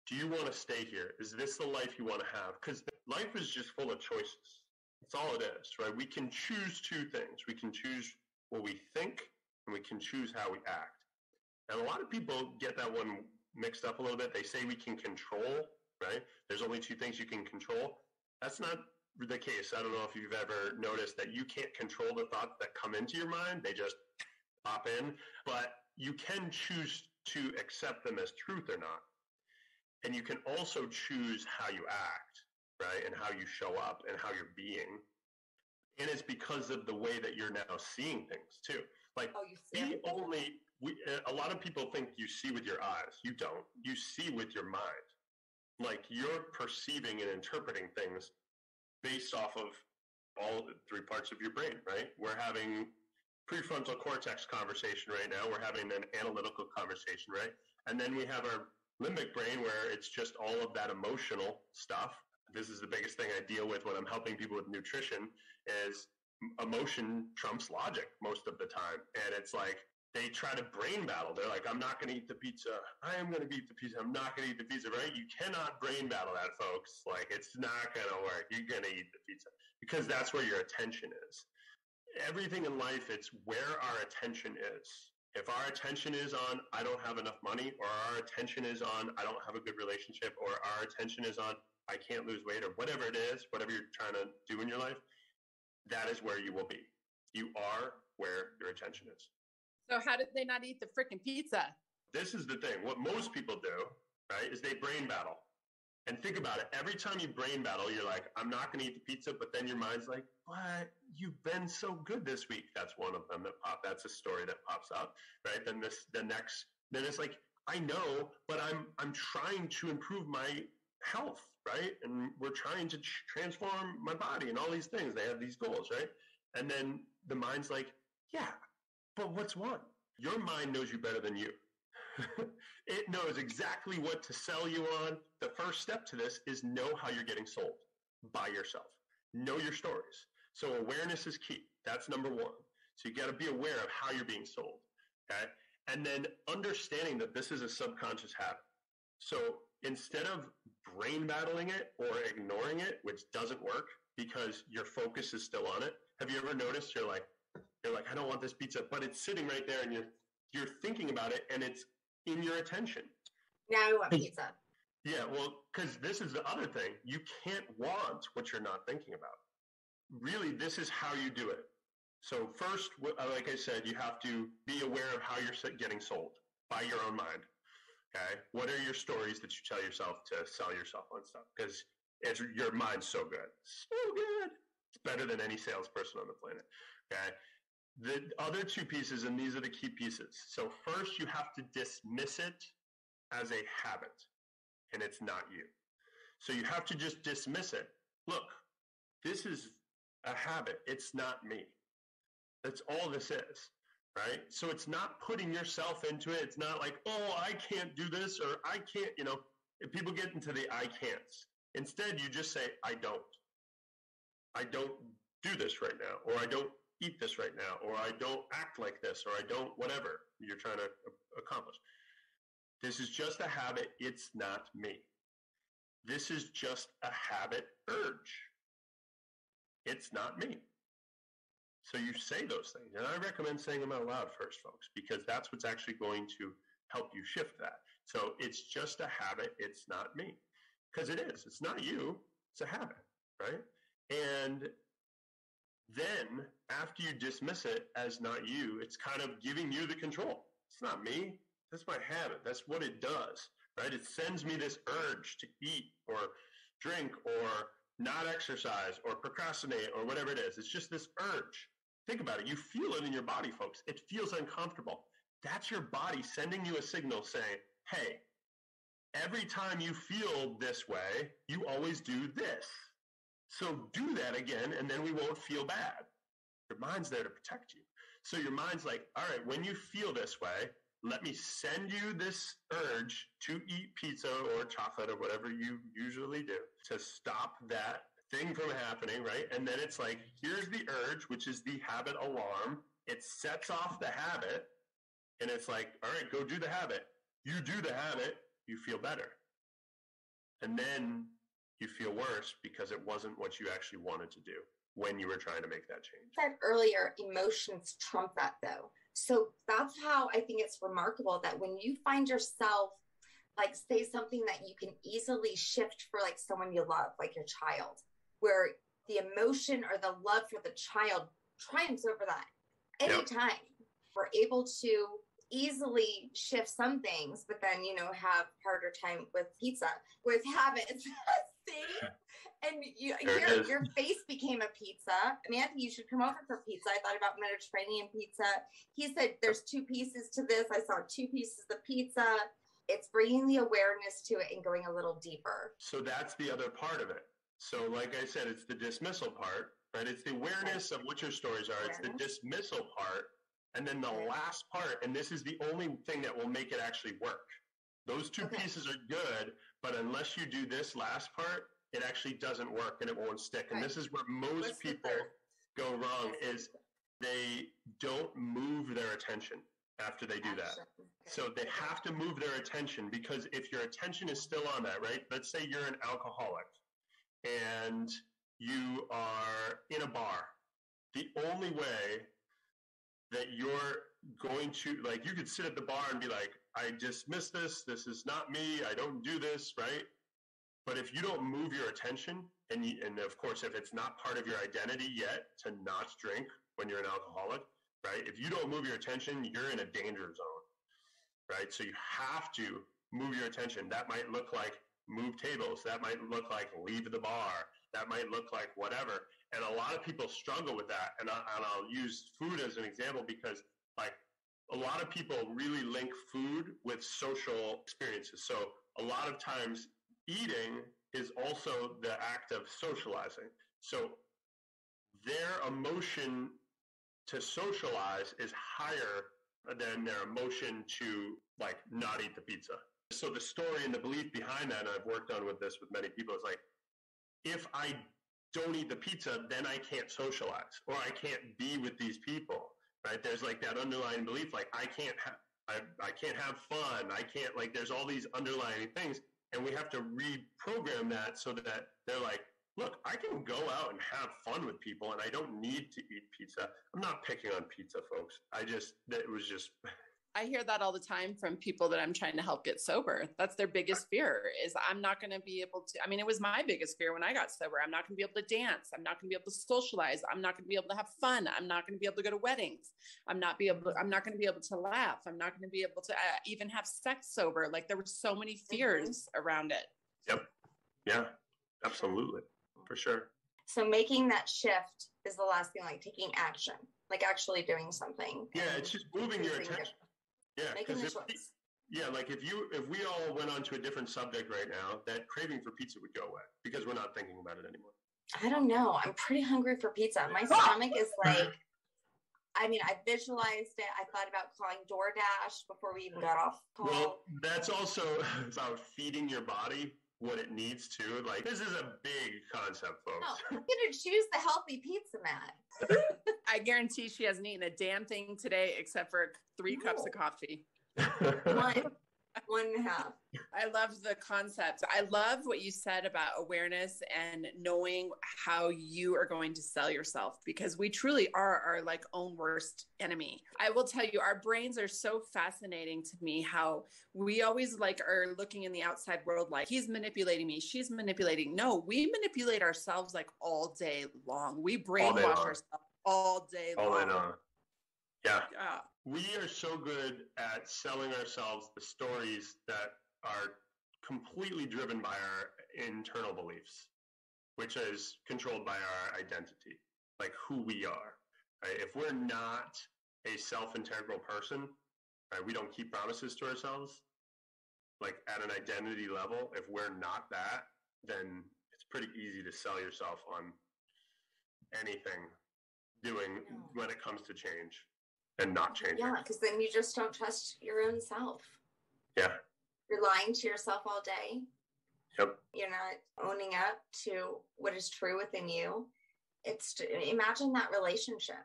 Do you want to stay here? Is this the life you want to have? Because life is just full of choices. That's all it is, right? We can choose two things. We can choose what we think, and we can choose how we act. And a lot of people get that one mixed up a little bit. They say we can control, right? There's only two things you can control. That's not the case. I don't know if you've ever noticed that you can't control the thoughts that come into your mind. They just pop in. But you can choose to accept them as truth or not. And you can also choose how you act, right? And how you show up and how you're being. And it's because of the way that you're now seeing things too. Like, a lot of people think you see with your eyes. You don't. You see with your mind. Like, you're perceiving and interpreting things based off of all the three parts of your brain, right? We're having prefrontal cortex conversation right now. We're having an analytical conversation, right? And then we have our limbic brain, where it's just all of that emotional stuff. This is the biggest thing I deal with when I'm helping people with nutrition, is emotion trumps logic most of the time. And it's like, they try to brain battle. They're like, I'm not going to eat the pizza. I am going to eat the pizza. I'm not going to eat the pizza, right? You cannot brain battle that, folks. Like, it's not going to work. You're going to eat the pizza because that's where your attention is. Everything in life, it's where our attention is. If our attention is on, I don't have enough money, or our attention is on, I don't have a good relationship, or our attention is on, I can't lose weight, or whatever it is, whatever you're trying to do in your life, that is where you will be. You are where your attention is. So how did they not eat the freaking pizza? This is the thing. What most people do, right, is they brain battle. And think about it. Every time you brain battle, you're like, I'm not going to eat the pizza, but then your mind's like, but you've been so good this week. That's one of them that pop. That's a story that pops up, right? Then it's like, I know, but I'm trying to improve my health, right? And we're trying to transform my body and all these things. They have these goals, right? And then the mind's like, yeah, but what's one? Your mind knows you better than you. It knows exactly what to sell you on. The first step to this is know how you're getting sold by yourself. Know your stories. So awareness is key. That's number one. So you got to be aware of how you're being sold. Okay. And then understanding that this is a subconscious habit. So instead of brain battling it or ignoring it, which doesn't work because your focus is still on it. Have you ever noticed you're like, I don't want this pizza, but it's sitting right there and you're thinking about it and it's in your attention. Now I want pizza. Yeah, well, because this is the other thing. You can't want what you're not thinking about. Really, this is how you do it. So first, like I said, you have to be aware of how you're getting sold by your own mind. Okay? What are your stories that you tell yourself to sell yourself on stuff? Because your mind's so good. So good. It's better than any salesperson on the planet. Okay? The other two pieces, and these are the key pieces. So first, you have to dismiss it as a habit, and it's not you. So you have to just dismiss it. Look, this is a habit. It's not me. That's all this is, right? So it's not putting yourself into it. It's not like, oh, I can't do this, or I can't, if people get into the I can'ts. Instead, you just say, I don't. I don't do this right now, or I don't eat this right now, or I don't act like this, or I don't whatever you're trying to accomplish. This is just a habit. It's not me. This is just a habit urge. It's not me. So you say those things. And I recommend saying them out loud first, folks, because that's what's actually going to help you shift that. So it's just a habit. It's not me. Because it is. It's not you. It's a habit, right? And then after you dismiss it as not you, it's kind of giving you the control. It's not me. That's my habit. That's what it does, right? It sends me this urge to eat or drink or not exercise or procrastinate or whatever it is. It's just this urge. Think about it. You feel it in your body, folks. It feels uncomfortable. That's your body sending you a signal saying, hey, every time you feel this way, you always do this. So do that again, and then we won't feel bad. Your mind's there to protect you. So your mind's like, all right, when you feel this way, let me send you this urge to eat pizza or chocolate or whatever you usually do to stop that thing from happening, right? And then it's like, here's the urge, which is the habit alarm. It sets off the habit, and it's like, all right, go do the habit. You do the habit, you feel better. And then you feel worse because it wasn't what you actually wanted to do when you were trying to make that change. I said earlier, emotions trump that though. So that's how I think it's remarkable that when you find yourself like say something that you can easily shift for like someone you love, like your child, where the emotion or the love for the child triumphs over that. Anytime we're able to easily shift some things, but then, have harder time with pizza, with habits. See? And your face became a pizza. Anthony, you should come over for pizza. I thought about Mediterranean pizza. He said there's 2 pieces to this. I saw 2 pieces of pizza. It's bringing the awareness to it and going a little deeper. So that's the other part of it. So like I said, it's the dismissal part, right? It's the awareness of what your stories are. It's the dismissal part. And then the last part, and this is the only thing that will make it actually work. Those 2 pieces are good, but unless you do this last part, it actually doesn't work and it won't stick. And this is where most people go wrong is they don't move their attention. after they do that. So they have to move their attention, because if your attention is still on that, right? Let's say you're an alcoholic and you are in a bar. The only way that you're going to, like, you could sit at the bar and be like, I dismiss this. This is not me. I don't do this, right? But if you don't move your attention, and of course, if it's not part of your identity yet to not drink when you're an alcoholic, right? If you don't move your attention, you're in a danger zone, right? So you have to move your attention. That might look like move tables. That might look like leave the bar. That might look like whatever. And a lot of people struggle with that. And I'll use food as an example, because like a lot of people really link food with social experiences. So a lot of times eating is also the act of socializing. So their emotion to socialize is higher than their emotion to like not eat the pizza. So the story and the belief behind that, and I've worked on with this with many people, is like, if I don't eat the pizza, then I can't socialize, or I can't be with these people, right? There's like that underlying belief, like I can't have fun. I can't, like, there's all these underlying things, and we have to reprogram that so that they're like, look, I can go out and have fun with people, and I don't need to eat pizza. I'm not picking on pizza, folks. I hear that all the time from people that I'm trying to help get sober. That's their biggest fear, is I'm not going to be able to, I mean, it was my biggest fear when I got sober. I'm not going to be able to dance. I'm not going to be able to socialize. I'm not going to be able to have fun. I'm not going to be able to go to weddings. I'm not going to be able to laugh. I'm not going to be able to even have sex sober. Like, there were so many fears around it. Yep. Yeah, absolutely. For sure. So making that shift is the last thing, like taking action, like actually doing something. Yeah, it's just moving your attention. Yeah, making the choice. Like if we all went on to a different subject right now, that craving for pizza would go away, because we're not thinking about it anymore. I don't know. I'm pretty hungry for pizza. My stomach is like, I mean, I visualized it. I thought about calling DoorDash before we even got off call. Well, that's also about feeding your body what it needs to. Like, this is a big concept, folks. No, I'm going to choose the healthy pizza, Matt. I guarantee she hasn't eaten a damn thing today except for 3 cups of coffee. One and a half. I love the concept. I love what you said about awareness and knowing how you are going to sell yourself, because we truly are our like own worst enemy. I will tell you, our brains are so fascinating to me, how we always like are looking in the outside world like, he's manipulating me, she's manipulating. No, we manipulate ourselves like all day long. We brainwash ourselves all day long. Yeah. We are so good at selling ourselves the stories that are completely driven by our internal beliefs, which is controlled by our identity, like who we are. Right? If we're not a self-integral person, right, we don't keep promises to ourselves, like at an identity level. If we're not that, then it's pretty easy to sell yourself on anything when it comes to change. And not changing. Yeah, because then you just don't trust your own self. Yeah. You're lying to yourself all day. Yep. You're not owning up to what is true within you. Imagine that relationship.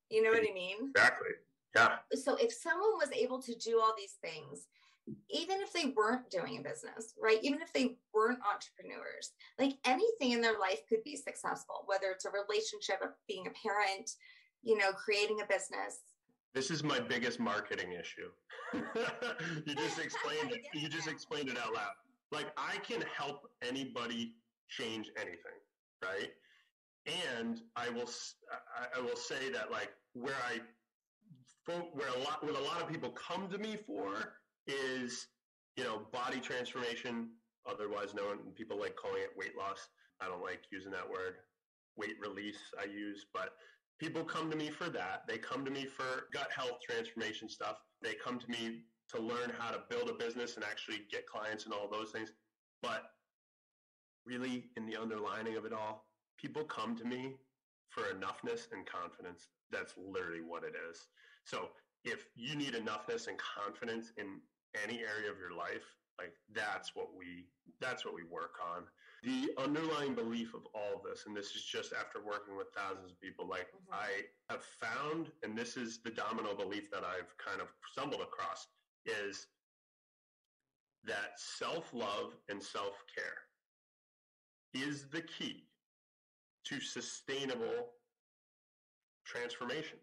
You know what I mean? Exactly. Yeah. So if someone was able to do all these things, even if they weren't doing a business, right? Even if they weren't entrepreneurs, like anything in their life could be successful, whether it's a relationship, being a parent, creating a business. This is my biggest marketing issue. You just explained it. You just explained it out loud. Like, I can help anybody change anything, right? And I will say that, like, what a lot of people come to me for is, body transformation, otherwise known, people like calling it weight loss. I don't like using that word. Weight release I use, but people come to me for that. They come to me for gut health transformation stuff. They come to me to learn how to build a business and actually get clients and all those things. But really, in the underlining of it all, people come to me for enoughness and confidence. That's literally what it is. So if you need enoughness and confidence in any area of your life, like that's what we work on. the underlying belief of all of this, and this is just after working with thousands of people, like I have found, and this is the domino belief that I've kind of stumbled across, is that self-love and self-care is the key to sustainable transformation,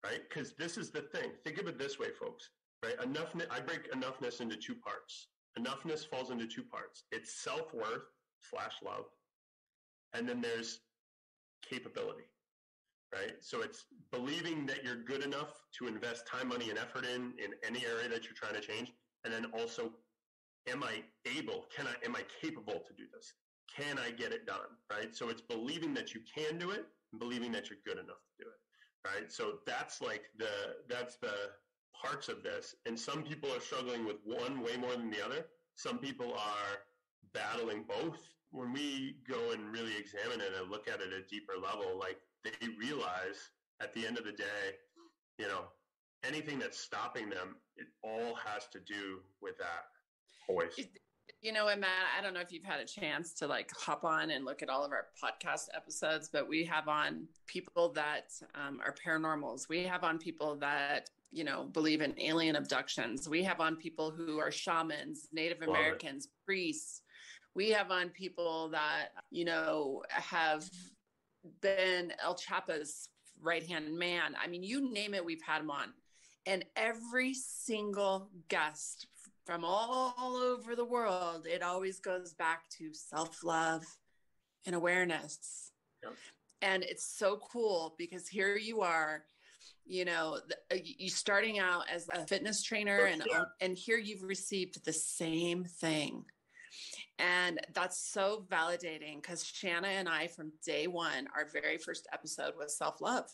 right? Because this is the thing. Think of it this way, folks, right? I break enoughness into two parts. Enoughness falls into two parts. It's self-worth / love, and then there's capability, right? So it's believing that you're good enough to invest time, money, and effort in any area that you're trying to change. And then also, am I capable to do this? Can I get it done, right? So it's believing that you can do it and believing that you're good enough to do it, right? So that's the parts of this. And some people are struggling with one way more than the other. Some people are battling both. When we go and really examine it and look at it at a deeper level, like they realize at the end of the day, anything that's stopping them, it all has to do with that voice. And Matt, I don't know if you've had a chance to hop on and look at all of our podcast episodes, but we have on people that are paranormals. We have on people that, believe in alien abductions. We have on people who are shamans, Native Americans, priests. We have on people that, have been El Chapo's right-hand man. I mean, you name it, we've had them on. And every single guest from all over the world, it always goes back to self-love and awareness. Yep. And it's so cool because here you are, you starting out as a fitness trainer and here you've received the same thing. And that's so validating because Shanna and I, from day one, our very first episode was self-love.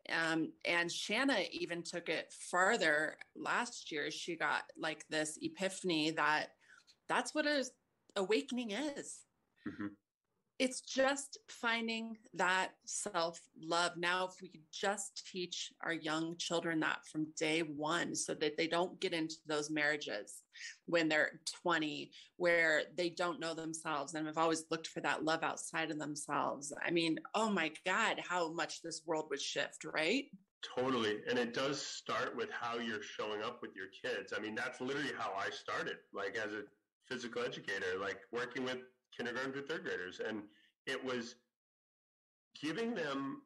And Shanna even took it farther last year. She got this epiphany that's what an awakening is. Mm-hmm. It's just finding that self-love. Now, if we could just teach our young children that from day one so that they don't get into those marriages when they're 20, where they don't know themselves and have always looked for that love outside of themselves. I mean, oh my God, how much this world would shift, right? Totally. And it does start with how you're showing up with your kids. I mean, that's literally how I started, as a physical educator, working with kindergarten through third graders. And it was giving them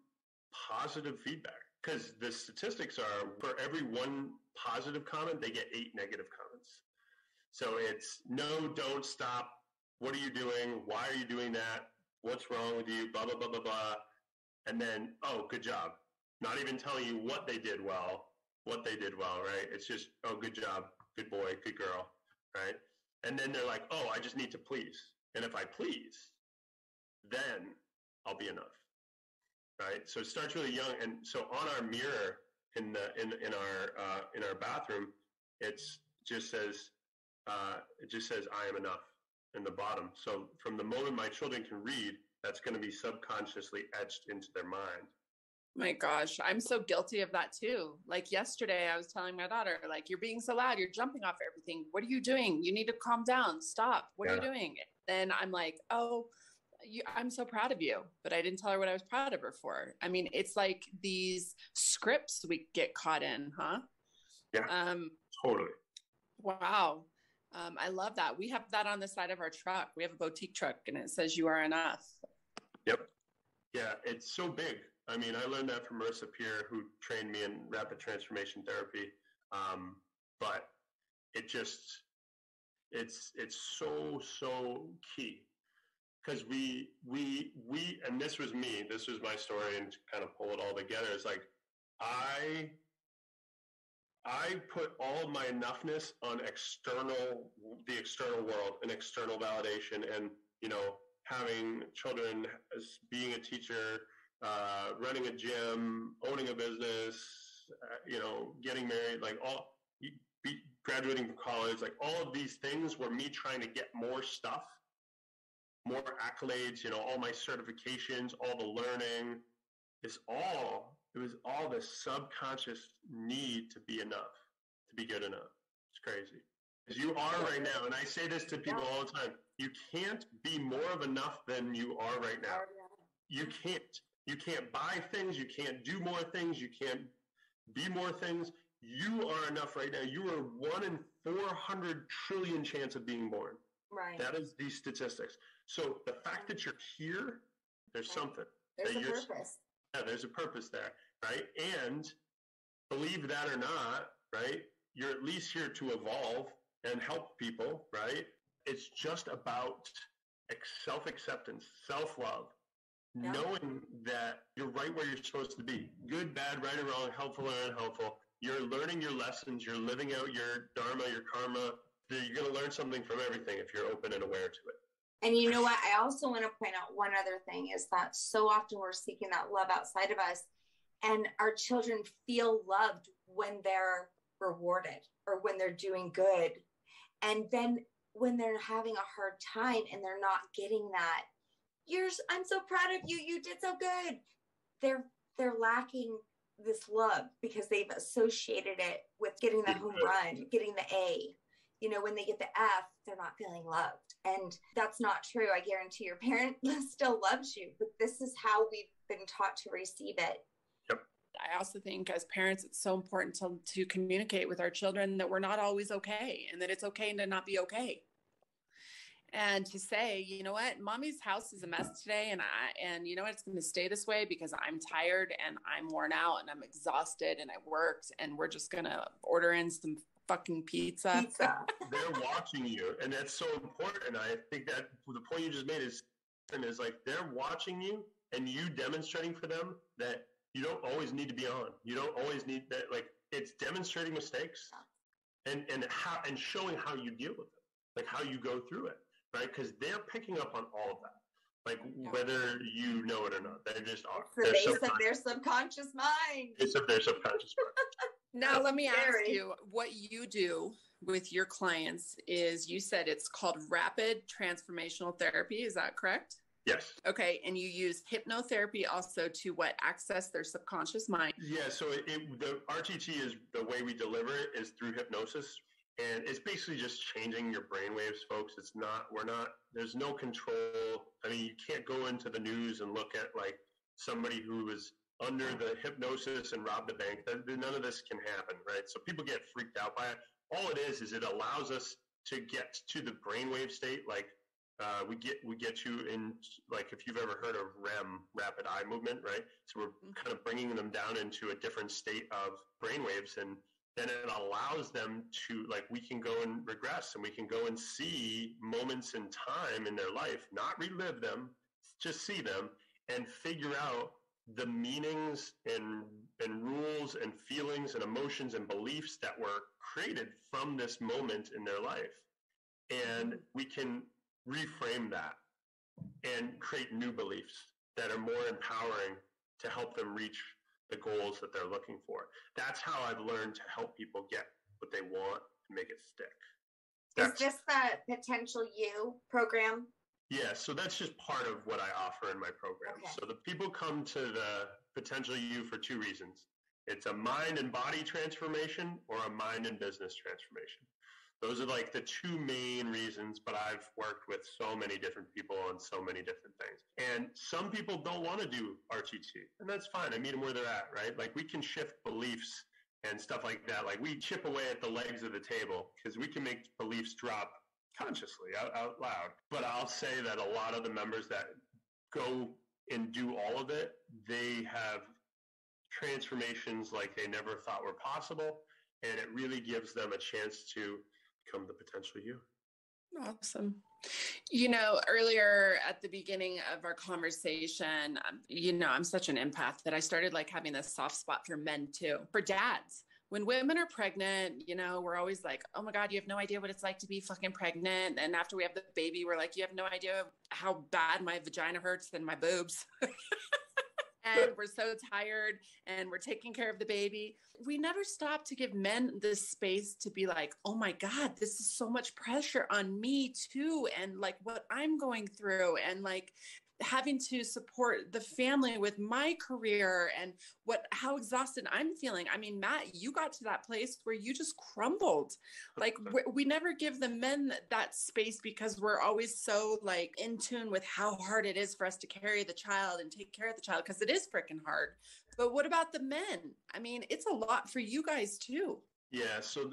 positive feedback, because the statistics are for every one positive comment, they get 8 negative comments. So it's no, don't, stop. What are you doing? Why are you doing that? What's wrong with you? Blah, blah, blah, blah, blah. And then, oh, good job. Not even telling you what they did well, right? It's just, oh, good job. Good boy, good girl, right? And then they're like, oh, I just need to please. And if I please, then I'll be enough, right? So it starts really young. And so on our mirror in our bathroom, it just says I am enough in the bottom. So from the moment my children can read, that's going to be subconsciously etched into their mind. My gosh, I'm so guilty of that too. Yesterday, I was telling my daughter, you're being so loud, you're jumping off everything. What are you doing? You need to calm down. Stop. What are you doing? Then I'm like, oh, I'm so proud of you. But I didn't tell her what I was proud of her for. I mean, it's like these scripts we get caught in, huh? Yeah, totally. Wow. I love that. We have that on the side of our truck. We have a boutique truck and it says you are enough. Yep. Yeah, it's so big. I mean, I learned that from Marissa Peer, who trained me in rapid transformation therapy. But it's so key, because we, and this was my story, and to kind of pull it all together, it's I put all of my enoughness on the external world and external validation, and, having children, as being a teacher, running a gym, owning a business, getting married, graduating from college, all of these things were me trying to get more stuff, more accolades, all my certifications, all the learning. It was all this subconscious need to be enough, to be good enough. It's crazy. You are right now. And I say this to people all the time. You can't be more of enough than you are right now. You can't. You can't buy things. You can't do more things. You can't be more things. You are enough right now. You are 1 in 400 trillion chance of being born. Right. That is the statistics. So the fact that you're here, there's something. There's a purpose. Yeah, there's a purpose there, right? And believe that or not, right? You're at least here to evolve and help people, right? It's just about self-acceptance, self-love, knowing that you're right where you're supposed to be. Good, bad, right or wrong, helpful or unhelpful. You're learning your lessons. You're living out your dharma, your karma. You're going to learn something from everything if you're open and aware to it. And you know what? I also want to point out one other thing is that so often we're seeking that love outside of us, and our children feel loved when they're rewarded or when they're doing good. And then when they're having a hard time and they're not getting that, I'm so proud of you. You did so good. They're lacking this love because they've associated it with getting the home run, getting the A. You know, when they get the F, they're not feeling loved. And that's not true. I guarantee your parent still loves you, but this is how we've been taught to receive it. Yep. I also think as parents, it's so important to communicate with our children that we're not always okay and that it's okay to not be okay. And to say, you know what, mommy's house is a mess today. And you know what, it's going to stay this way because I'm tired and I'm worn out and I'm exhausted and I worked and we're just going to order in some fucking pizza. They're watching you. And that's so important. I think that the point you just made is like, they're watching you and you demonstrating for them that you don't always need to be on. You don't always need that. Like, it's demonstrating mistakes and showing how you deal with it, like how you go through it. Right? Because they're picking up on all of that. Like, whether you know it or not. They just are. It's the base of their subconscious mind. It's of their subconscious mind. Now, let me ask you, what you do with your clients is, you said it's called rapid transformational therapy. Is that correct? Yes. Okay. And you use hypnotherapy also to access their subconscious mind? Yeah. So the RTT is the way we deliver it is through hypnosis. And it's basically just changing your brainwaves, folks. There's no control. I mean, you can't go into the news and look at like somebody who was under the hypnosis and robbed a bank. None of this can happen, right? So people get freaked out by it. All it is it allows us to get to the brainwave state. Like we get you in, like if you've ever heard of REM, rapid eye movement, right? So we're kind of bringing them down into a different state of brainwaves, and then it allows them to, like, we can go and regress and we can go and see moments in time in their life, not relive them, just see them and figure out the meanings and rules and feelings and emotions and beliefs that were created from this moment in their life. And we can reframe that and create new beliefs that are more empowering to help them reach the goals that they're looking for. That's how I've learned to help people get what they want and make it stick. Is this the Potential You program? Yeah, so that's just part of what I offer in my program. Okay. So the people come to the Potential You for two reasons. It's a mind and body transformation or a mind and business transformation. Those are like the two main reasons, but I've worked with so many different people on so many different things. And some people don't want to do RTT, and that's fine. I meet them where they're at, right? Like, we can shift beliefs and stuff like that. Like, we chip away at the legs of the table because we can make beliefs drop consciously out loud. But I'll say that a lot of the members that go and do all of it, they have transformations like they never thought were possible, and it really gives them a chance to become the Potential You. Awesome. You know, earlier at the beginning of our conversation, I'm such an empath that I started like having this soft spot for men too, for dads. When women are pregnant, we're always like, oh my God, you have no idea what it's like to be fucking pregnant. And after we have the baby, we're like, you have no idea how bad my vagina hurts than my boobs. And we're so tired and we're taking care of the baby. We never stop to give men the space to be like, oh my God, this is so much pressure on me too. And like what I'm going through. And like, having to support the family with my career and how exhausted I'm feeling. I mean, Matt, you got to that place where you just crumbled. Like we never give the men that space because we're always so like in tune with how hard it is for us to carry the child and take care of the child, because it is freaking hard. But what about the men? I mean, it's a lot for you guys too. Yeah. So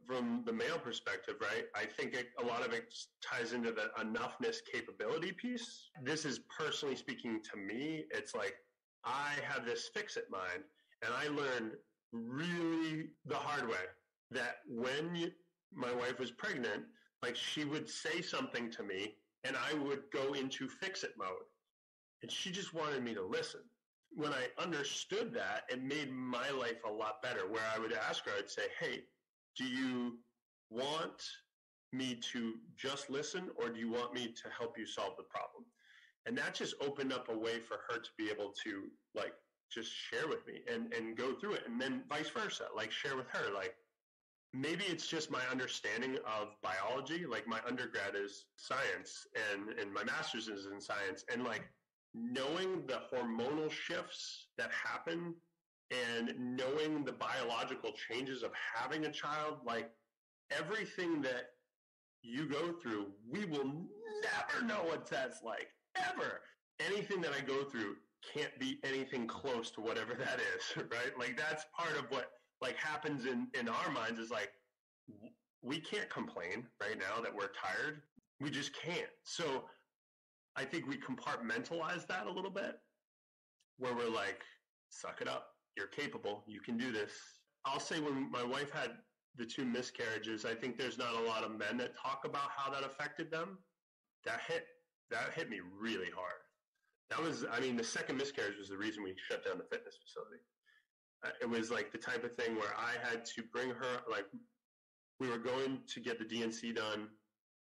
from the male perspective, right, I think a lot of it ties into the enoughness capability piece. This is personally speaking to me. It's like I have this fix-it mind, and I learned really the hard way that when my wife was pregnant, like she would say something to me and I would go into fix-it mode, and she just wanted me to listen. When I understood that, it made my life a lot better, where I would ask her, I'd say, hey, do you want me to just listen, or do you want me to help you solve the problem? And that just opened up a way for her to be able to like just share with me and go through it. And then vice versa, like share with her. Like maybe it's just my understanding of biology. Like my undergrad is science and my master's is in science. And like knowing the hormonal shifts that happen and knowing the biological changes of having a child, like everything that you go through, we will never know what that's like, ever. Anything that I go through can't be anything close to whatever that is, right? Like that's part of what like happens in our minds is like, we can't complain right now that we're tired. We just can't. So I think we compartmentalize that a little bit, where we're like, suck it up. You're capable. You can do this. I'll say when my wife had the 2 miscarriages, I think there's not a lot of men that talk about how that affected them. That hit me really hard. That was, I mean, the second miscarriage was the reason we shut down the fitness facility. It was like the type of thing where I had to bring her, like we were going to get the DNC done.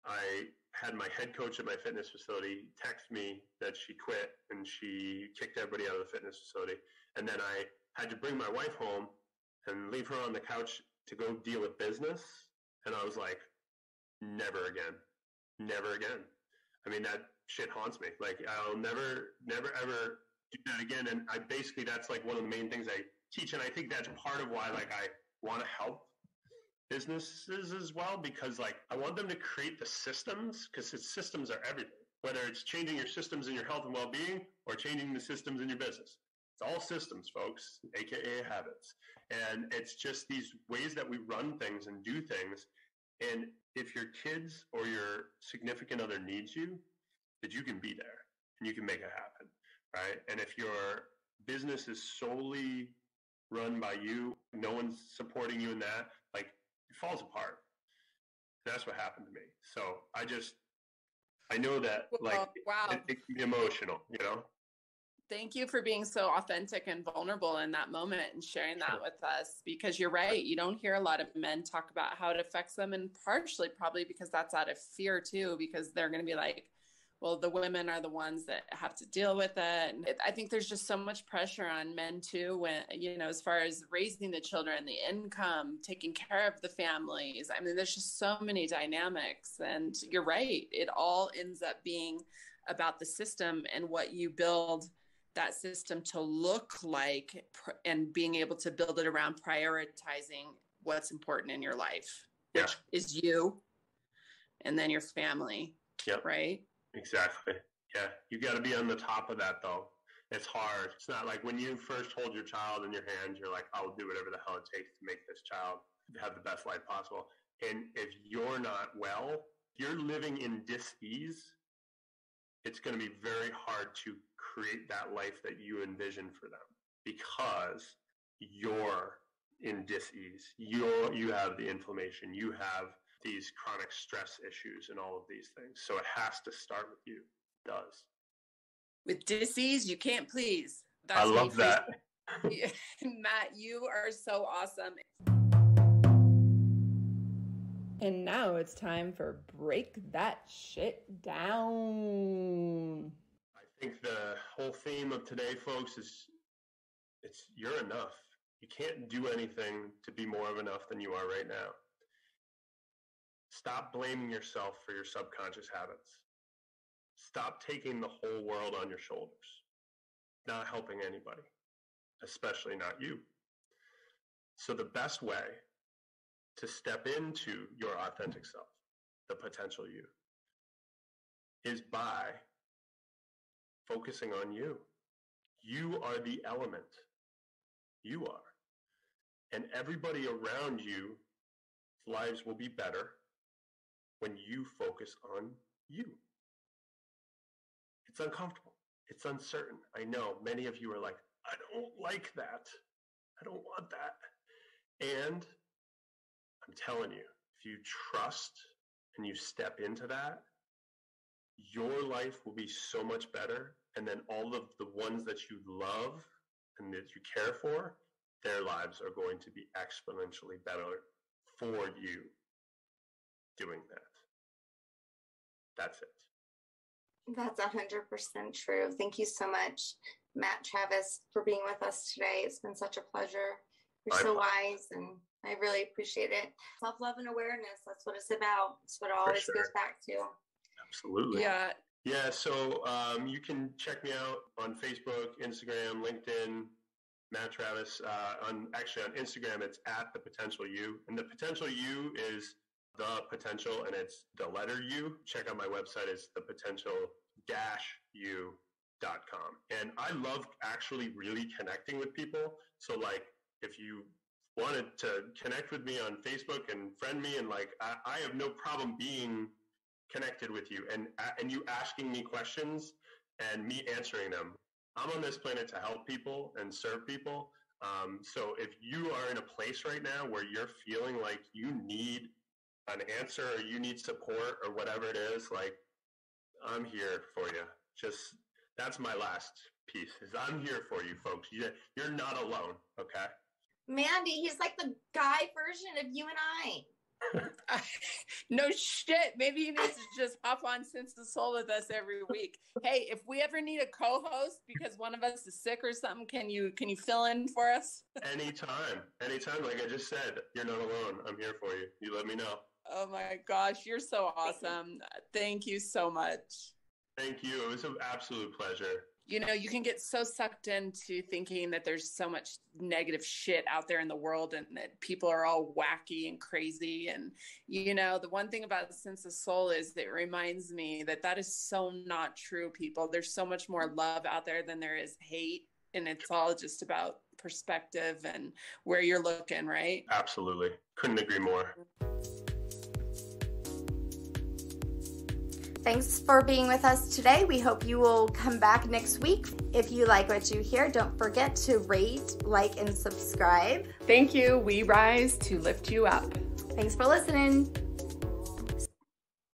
I had my head coach at my fitness facility text me that she quit and she kicked everybody out of the fitness facility. And then I had to bring my wife home and leave her on the couch to go deal with business. And I was like, never again. Never again. I mean, that shit haunts me. Like, I'll never, ever do that again. And I basically, that's like one of the main things I teach. And I think that's part of why, like, I want to help businesses as well, because like I want them to create the systems, because systems are everything, whether it's changing your systems in your health and well-being or changing the systems in your business. It's all systems, folks, aka habits. And it's just these ways that we run things and do things. And if your kids or your significant other needs you, that you can be there and you can make it happen, right? And if your business is solely run by you, no one's supporting you in that, like, it falls apart. That's what happened to me. So I know that, like, wow. It can be emotional, you know? Thank you for being so authentic and vulnerable in that moment and sharing that with us, because you're right. You don't hear a lot of men talk about how it affects them, and partially probably because that's out of fear too, because they're going to be like, well, the women are the ones that have to deal with it. And I think there's just so much pressure on men too, when, you know, as far as raising the children, the income, taking care of the families. I mean, there's just so many dynamics, and you're right. It all ends up being about the system and what you build that system to look like, and being able to build it around prioritizing what's important in your life, which is you, and then your family. Yep. Right? Exactly. Yeah. You got to be on the top of that, though. It's hard. It's not like when you first hold your child in your hands, you're like, I'll do whatever the hell it takes to make this child have the best life possible. And if you're not well, if you're living in dis-ease, it's going to be very hard to create that life that you envision for them, because you're in dis-ease. You have the inflammation. You have these chronic stress issues and all of these things. So it has to start with you. It does. With dis-ease, you can't please. That's I love that. Matt, you are so awesome. And now it's time for Break That Shit Down. I think the whole theme of today, folks, is you're enough. You can't do anything to be more of enough than you are right now. Stop blaming yourself for your subconscious habits. Stop taking the whole world on your shoulders. Not helping anybody, especially not you. So the best way to step into your authentic self, the potential you, is by focusing on you. You are the element. You are. And everybody around you, lives will be better when you focus on you. It's uncomfortable. It's uncertain. I know many of you are like, I don't like that. I don't want that. And I'm telling you, if you trust and you step into that, your life will be so much better. And then all of the ones that you love and that you care for, their lives are going to be exponentially better for you doing that. That's it. That's 100% true. Thank you so much, Matt Travis, for being with us today. It's been such a pleasure. You're so wise, and I really appreciate it. Self-love and awareness, that's what it's about. It's what it always goes back to. Absolutely. Yeah. Yeah, so you can check me out on Facebook, Instagram, LinkedIn, Matt Travis. On Instagram, it's @ThePotentialYou. And the potential you is the potential, and it's the letter U. Check out my website. It's thepotential-u.com. And I love actually really connecting with people. So like, if you wanted to connect with me on Facebook and friend me, and like, I have no problem being connected with you and you asking me questions and me answering them. I'm on this planet to help people and serve people. So if you are in a place right now where you're feeling like you need an answer or you need support or whatever it is, like, I'm here for you. Just, that's my last piece, is I'm here for you, folks. You're not alone, okay? Mandy, he's like the guy version of you and I. No shit. Maybe he needs to just hop on Sense the Soul with us every week. Hey, if we ever need a co-host because one of us is sick or something, can you fill in for us? Anytime. Like I just said, you're not alone. I'm here for you. You let me know. Oh my gosh, you're so awesome. Thank you so much. Thank you. It was an absolute pleasure. You know, you can get so sucked into thinking that there's so much negative shit out there in the world and that people are all wacky and crazy. And, you know, the one thing about the Sense of Soul is that it reminds me that is so not true, people. There's so much more love out there than there is hate. And it's all just about perspective and where you're looking, right? Absolutely. Couldn't agree more. Thanks for being with us today. We hope you will come back next week. If you like what you hear, don't forget to rate, like, and subscribe. Thank you. We rise to lift you up. Thanks for listening.